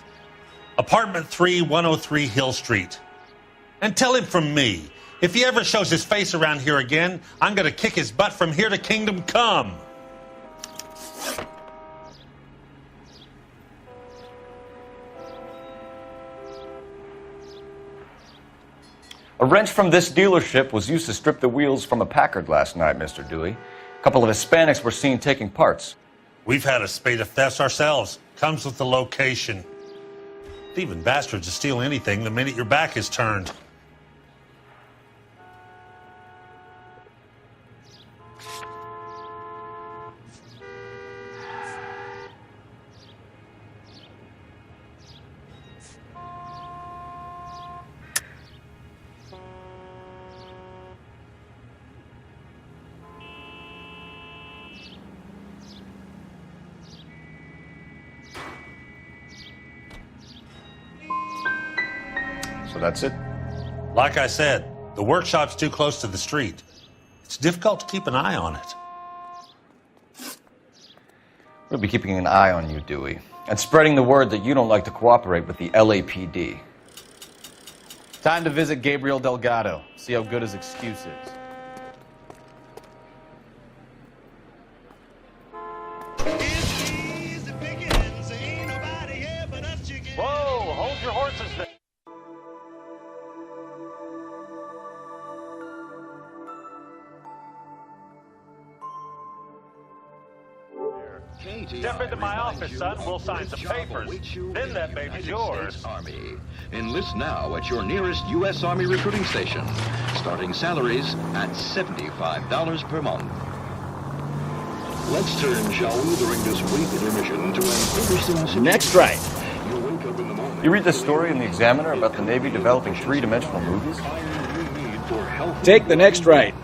Apartment 3, 103 Hill Street. And tell him from me, if he ever shows his face around here again, I'm going to kick his butt from here to Kingdom Come. A wrench from this dealership was used to strip the wheels from a Packard last night, Mr. Dewey. A couple of Hispanics were seen taking parts. We've had a spate of thefts ourselves. Comes with the location. Thieving bastards to steal anything the minute your back is turned. So that's it? Like I said, the workshop's too close to the street. It's difficult to keep an eye on it. We'll be keeping an eye on you, Dewey, and spreading the word that you don't like to cooperate with the LAPD. Time to visit Gabriel Delgado, see how good his excuse is. Whoa, hold your horses there. Step into my office, son. We'll sign some papers. Then that baby's yours. Army. Enlist now at your nearest U.S. Army recruiting station. Starting salaries at $75 per month. Let's turn, shall we, during this brief intermission to an interesting situation. Next right. You wake up in the morning. You read this story in the Examiner about the Navy developing three-dimensional movies? Take the next right.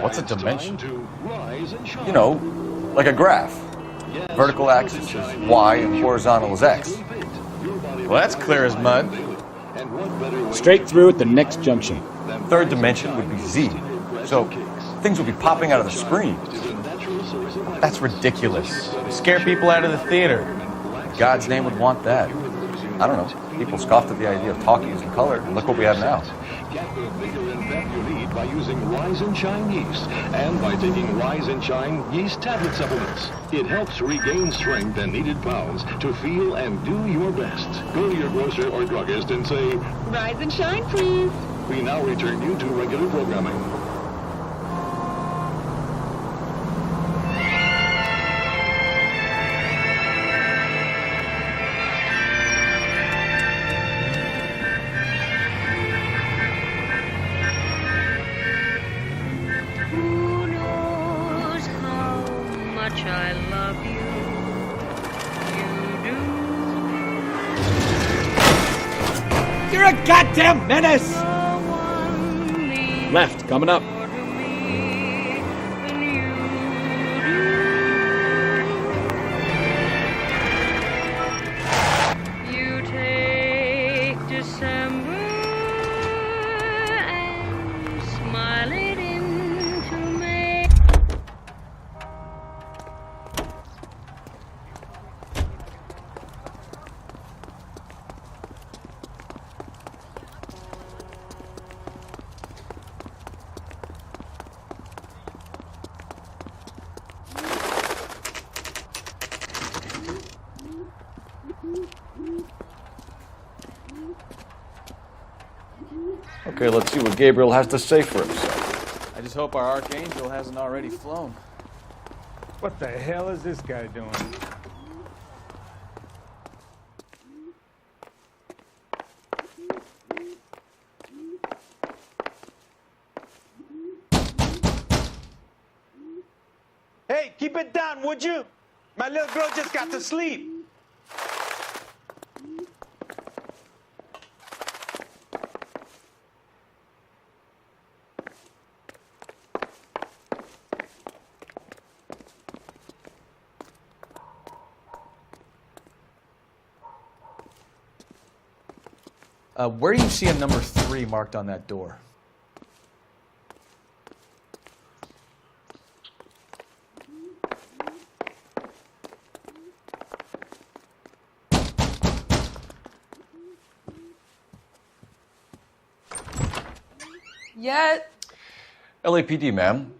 What's a dimension? You know, like a graph. Vertical axis is Y and horizontal is X. Well, that's clear as mud. Straight through at the next junction. Third dimension would be Z. So things would be popping out of the screen. That's ridiculous. Scare people out of the theater. God's name would want that. I don't know. People scoffed at the idea of talkies in color, and look what we have now. Get the vigor and depth you need by using Rise and Shine yeast and by taking Rise and Shine yeast tablet supplements. It helps regain strength and needed pounds to feel and do your best. Go to your grocer or druggist and say, Rise and shine, please. we now return you to regular programming. I love you. You do. You're a goddamn menace! Left, coming up. You take December and smile it into May. Okay, let's see what Gabriel has to say for himself. I just hope our Archangel hasn't already flown. What the hell is this guy doing? Hey, keep it down, would you? My little girl just got to sleep. Where do you see a number 3 marked on that door? Yeah. LAPD, ma'am.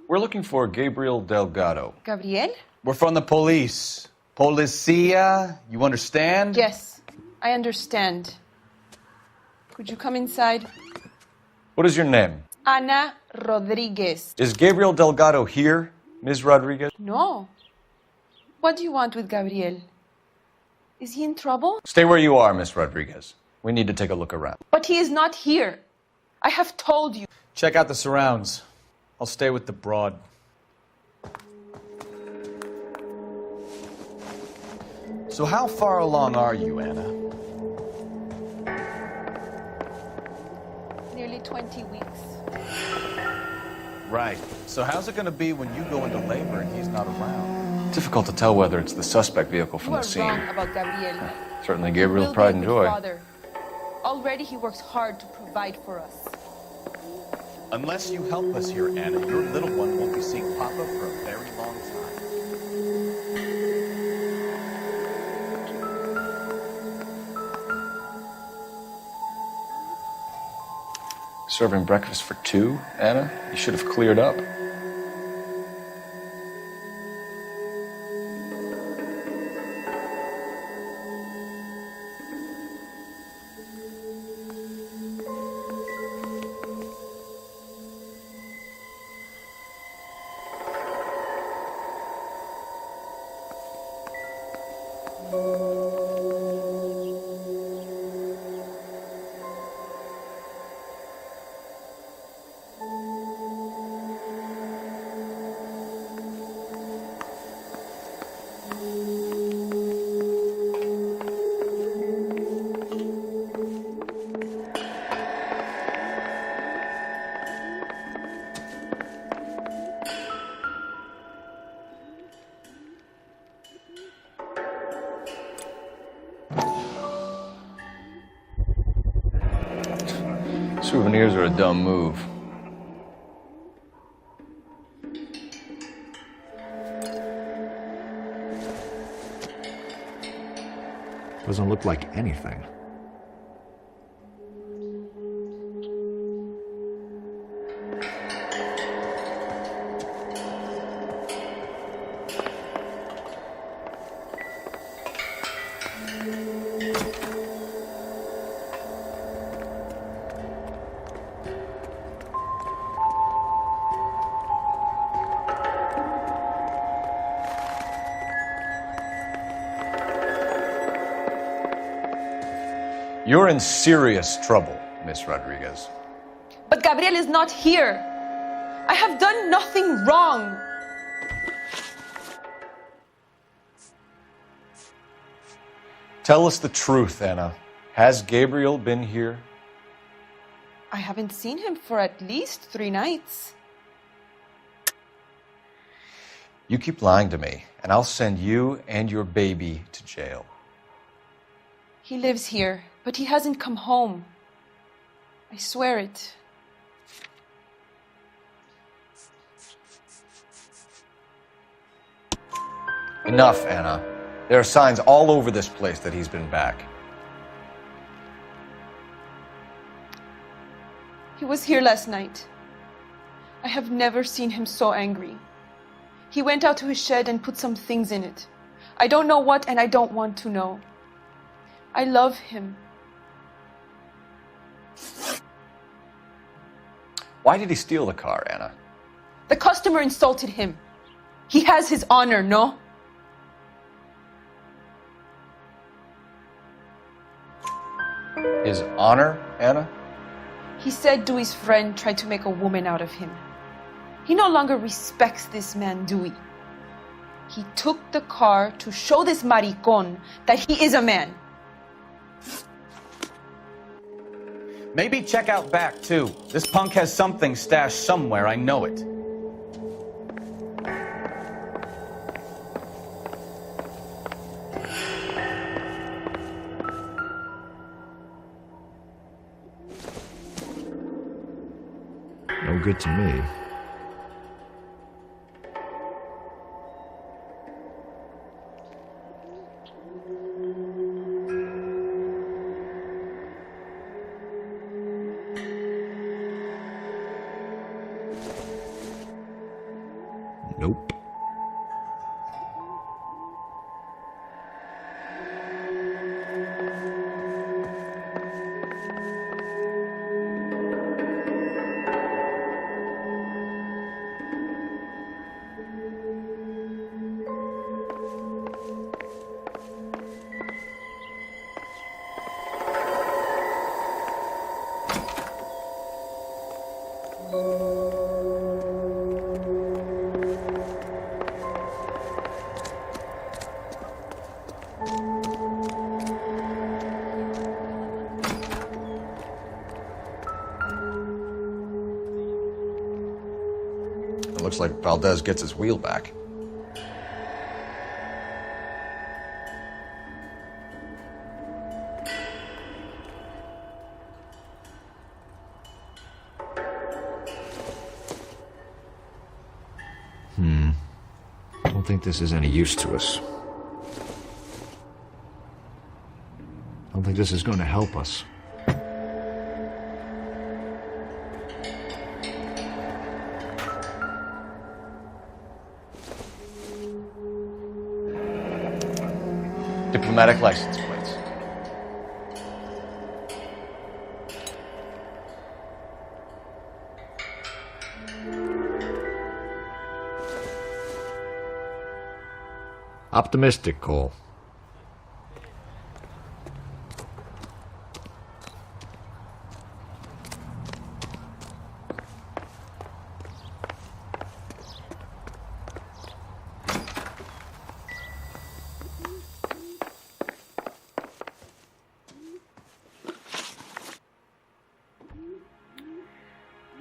We're looking for Gabriel Delgado. Gabriel? We're from the police. Policia, you understand? Yes, I understand. Could you come inside? What is your name? Ana Rodriguez. Is Gabriel Delgado here, Ms. Rodriguez? No. What do you want with Gabriel? Is he in trouble? Stay where you are, Ms. Rodriguez. We need to take a look around. But he is not here. I have told you. Check out the surrounds. I'll stay with the broad. So how far along are you, Anna? Nearly 20 weeks. Right. So how's it going to be when you go into labor and he's not around? Difficult to tell whether it's the suspect vehicle from You are the scene. wrong about Gabriel. Certainly He Gabriel's will pride be a and good joy. father. Already he works hard to provide for us. Unless you help us here, Anna, your little one won't be seeing Papa for a very long time. Serving breakfast for 2, Anna? You should have cleared up. Souvenirs are a dumb move. Doesn't look like anything. You're in serious trouble, Miss Rodriguez. But Gabriel is not here. I have done nothing wrong. Tell us the truth, Anna. Has Gabriel been here? I haven't seen him for at least 3 nights. You keep lying to me, and I'll send you and your baby to jail. He lives here, but he hasn't come home. I swear it. Enough, Anna. There are signs all over this place that he's been back. He was here last night. I have never seen him so angry. He went out to his shed and put some things in it. I don't know what, and I don't want to know. I love him. Why did he steal the car, Anna? The customer insulted him. He has his honor, no? His honor, Anna? He said Dewey's friend tried to make a woman out of him. He no longer respects this man, Dewey. He took the car to show this maricon that he is a man. Maybe check out back, too. This punk has something stashed somewhere, I know it. No good to me. Nope. It looks like Valdez gets his wheel back. Don't think this is any use to us. Don't think this is going to help us. Diplomatic license plates. Optimistic, Cole.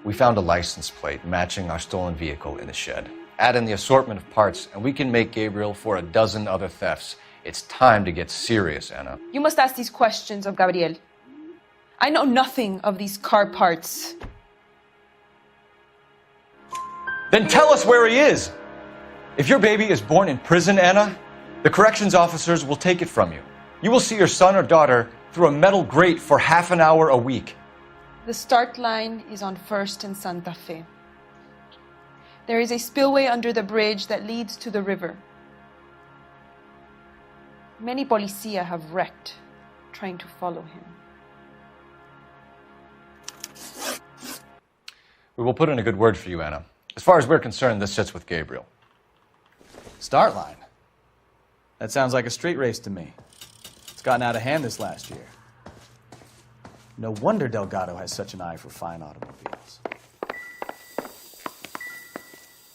We found a license plate matching our stolen vehicle in the shed. Add in the assortment of parts, and we can make Gabriel for a dozen other thefts. It's time to get serious, Anna. You must ask these questions of Gabriel. I know nothing of these car parts. Then tell us where he is! If your baby is born in prison, Anna, the corrections officers will take it from you. You will see your son or daughter through a metal grate for half an hour a week. The start line is on 1st and Santa Fe. There is a spillway under the bridge that leads to the river. Many policia have wrecked trying to follow him. We will put in a good word for you, Anna. As far as we're concerned, this sits with Gabriel. Start line? That sounds like a street race to me. It's gotten out of hand this last year. No wonder Delgado has such an eye for fine automobiles.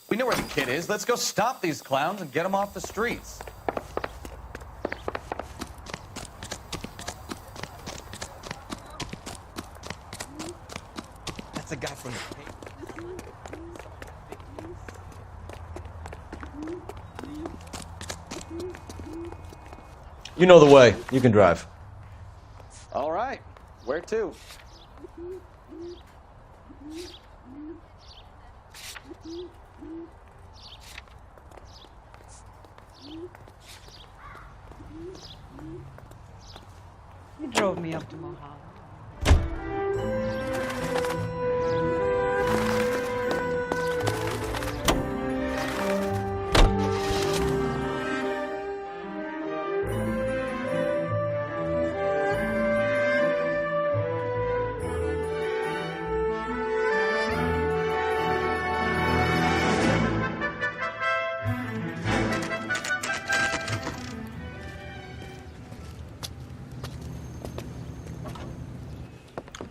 We know where the kid is. Let's go stop these clowns and get them off the streets. That's a guy from the paper. You know the way. You can drive. All right. Where to? You drove me up to Mojave.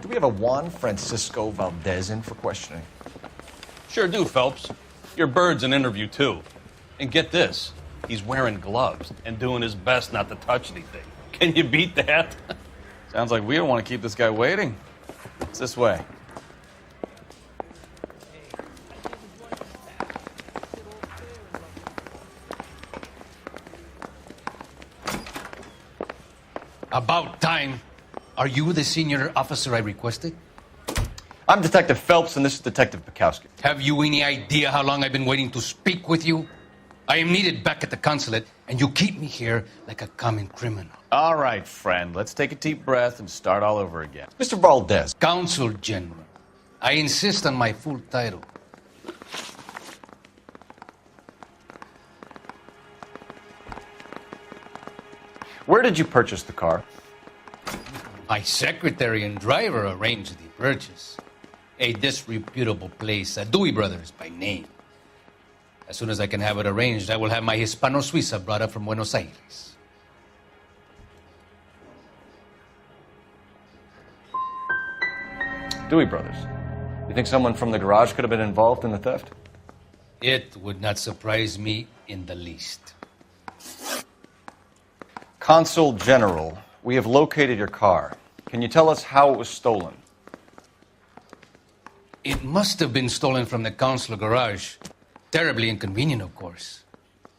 Do we have a Juan Francisco Valdez in for questioning? Sure do, Phelps. Your bird's an interview, too. And get this, he's wearing gloves and doing his best not to touch anything. Can you beat that? Sounds like we don't want to keep this guy waiting. It's this way. About time. Are you the senior officer I requested? I'm Detective Phelps, and this is Detective Bukowski. Have you any idea how long I've been waiting to speak with you? I am needed back at the consulate, and you keep me here like a common criminal. All right, friend. Let's take a deep breath and start all over again. Mr. Valdez. Consul General. I insist on my full title. Where did you purchase the car? My secretary and driver arranged the purchase. A disreputable place, a Dewey Brothers by name. As soon as I can have it arranged, I will have my Hispano Suiza brought up from Buenos Aires. Dewey Brothers. You think someone from the garage could have been involved in the theft? It would not surprise me in the least. Consul General, we have located your car. Can you tell us how it was stolen? It must have been stolen from the consular garage. Terribly inconvenient, of course.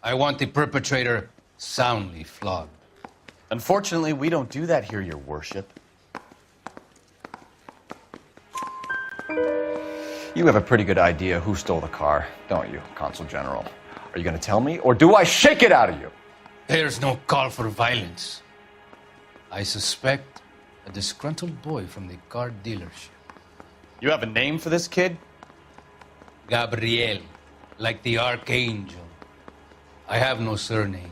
I want the perpetrator soundly flogged. Unfortunately, we don't do that here, Your Worship. You have a pretty good idea who stole the car, don't you, Consul General? Are you going to tell me, or do I shake it out of you? There's no call for violence. I suspect a disgruntled boy from the car dealership. You have a name for this kid? Gabriel, like the archangel. I have no surname.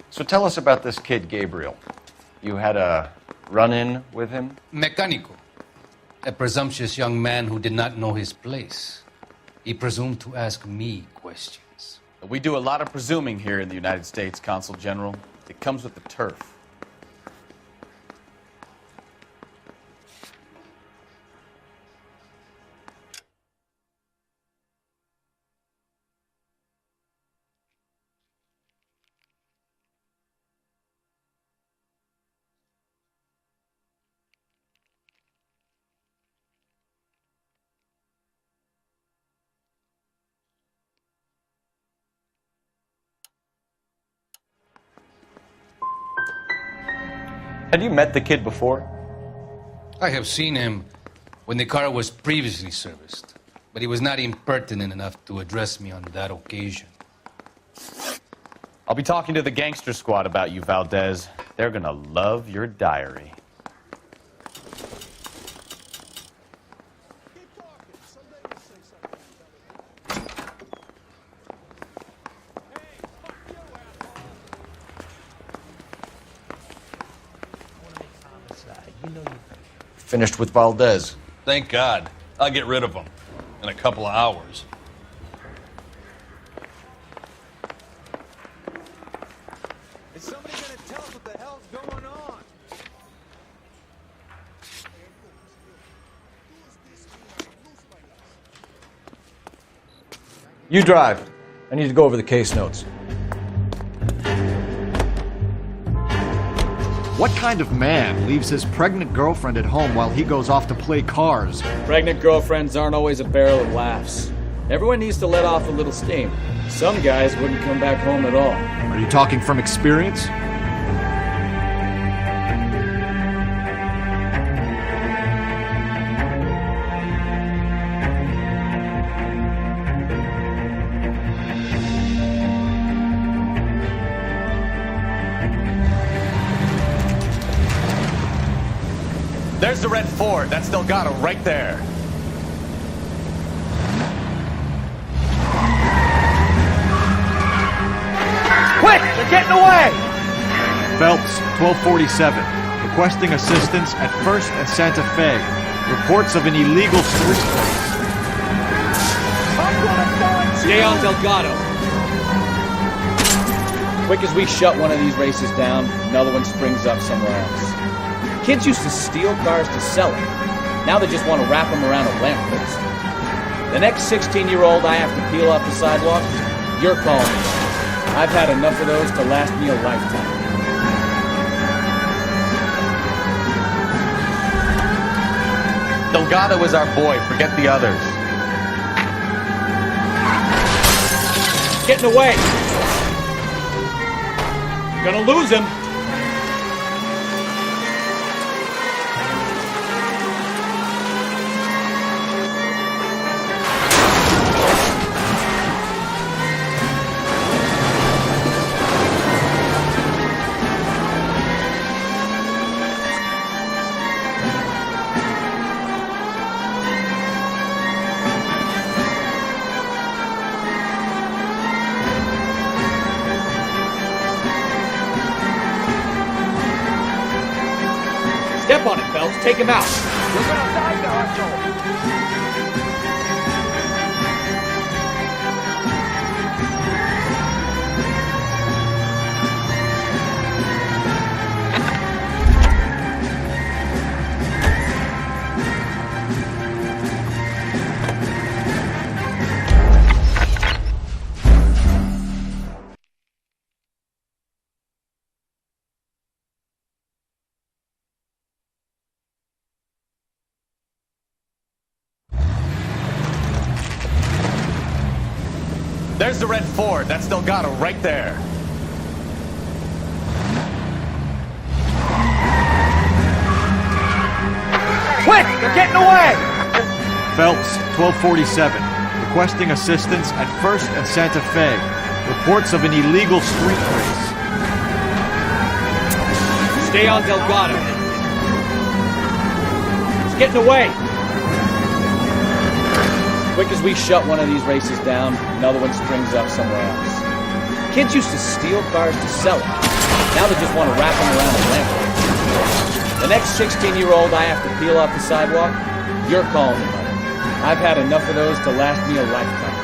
So tell us about this kid, Gabriel. You had a run-in with him? Mecánico. A presumptuous young man who did not know his place. He presumed to ask me questions. We do a lot of presuming here in the United States, Consul General. It comes with the turf. Had you met the kid before? I have seen him when the car was previously serviced, but he was not impertinent enough to address me on that occasion. I'll be talking to the gangster squad about you, Valdez. They're gonna love your diary. Finished with Valdez. Thank God. I'll get rid of him in a couple of hours. Is somebody gonna tell us what the hell's going on? You drive. I need to go over the case notes. What kind of man leaves his pregnant girlfriend at home while he goes off to play cars? Pregnant girlfriends aren't always a barrel of laughs. Everyone needs to let off a little steam. Some guys wouldn't come back home at all. Are you talking from experience? There's the red Ford. That's Delgado right there. Quick! They're getting away! Phelps, 1247. Requesting assistance at 1st and Santa Fe. Reports of an illegal street race. Stay on Delgado. Quick as we shut one of these races down, another one springs up somewhere else. Kids used to steal cars to sell them. Now they just want to wrap them around a lamppost. The next 16-year-old I have to peel off the sidewalk, you're calling me. I've had enough of those to last me a lifetime. Delgado is our boy. Forget the others. Getting away. Gonna lose him. take him out. You're gonna die, Nacho. There's the red Ford. That's Delgado right there. Quick! They're getting away! Phelps, 1247. Requesting assistance at 1st and Santa Fe. Reports of an illegal street race. Stay on Delgado. He's getting away. Quick as we shut one of these races down, another one springs up somewhere else. Kids used to steal cars to sell them. Now they just want to wrap them around a lamp. The next 16-year-old I have to peel off the sidewalk, you're calling me, buddy. I've had enough of those to last me a lifetime.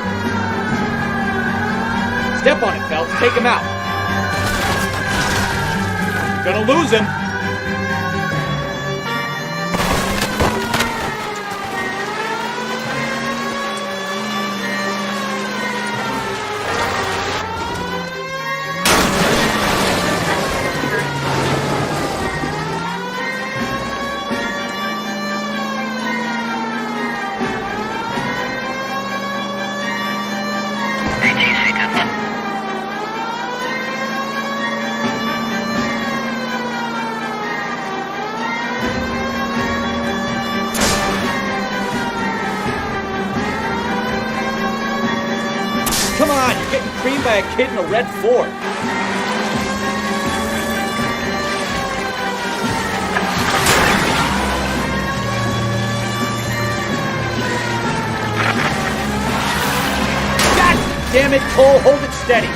Step on it, Phelps. Take him out. You're gonna lose him. Come on, you're getting creamed by a kid in a red Ford. God damn it, Cole, hold it steady.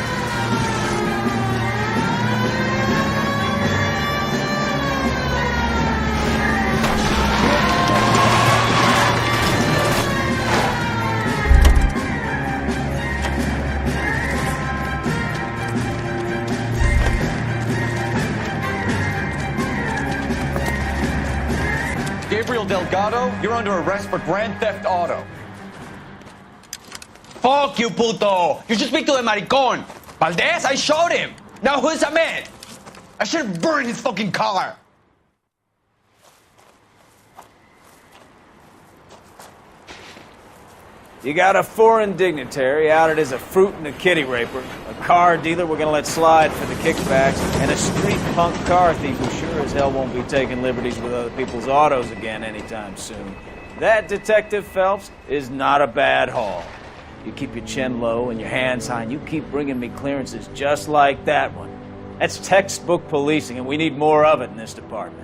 Gabriel Delgado, you're under arrest for grand theft auto. Fuck you, puto! You should speak to the maricon! Valdez, I showed him! Now who's the man? I should have burned his fucking car! You got a foreign dignitary outed as a fruit and a kitty raper, a car dealer we're gonna let slide for the kickbacks, and a street punk car thief who sure as hell won't be taking liberties with other people's autos again anytime soon. That, Detective Phelps, is not a bad haul. You keep your chin low and your hands high, and you keep bringing me clearances just like that one. That's textbook policing, and we need more of it in this department.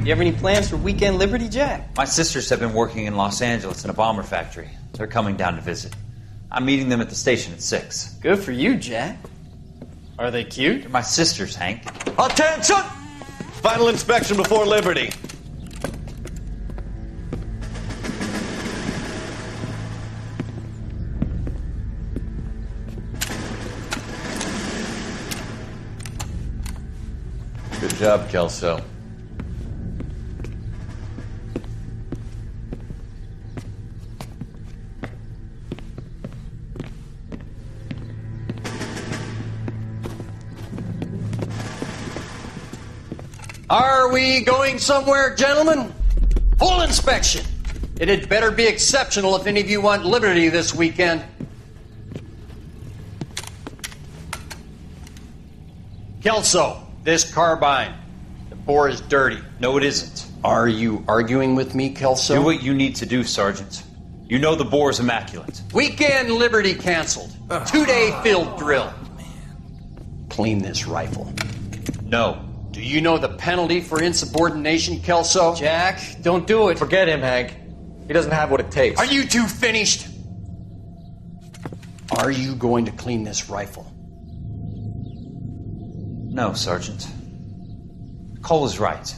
You have any plans for Weekend Liberty, Jack? My sisters have been working in Los Angeles in a bomber factory. They're coming down to visit. I'm meeting them at the station at 6. Good for you, Jack. Are they cute? They're my sisters, Hank. Attention! Final inspection before Liberty. Good job, Kelso. Are we going somewhere, gentlemen? Full inspection. It had better be exceptional if any of you want liberty this weekend. Kelso, this carbine. The bore is dirty. No, it isn't. Are you arguing with me, Kelso? Do what you need to do, Sergeant. You know the bore is immaculate. Weekend Liberty canceled. 2-day field drill. Clean this rifle. No. Do you know the penalty for insubordination, Kelso? Jack, don't do it. Forget him, Hank. He doesn't have what it takes. Are you two finished? Are you going to clean this rifle? No, Sergeant. Cole is right.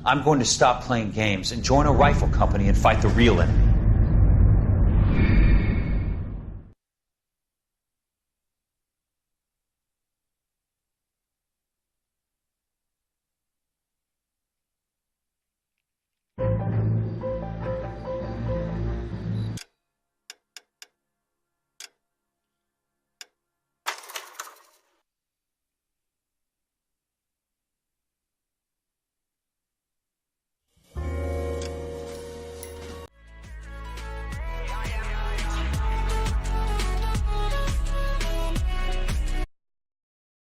I'm going to stop playing games and join a rifle company and fight the real enemy.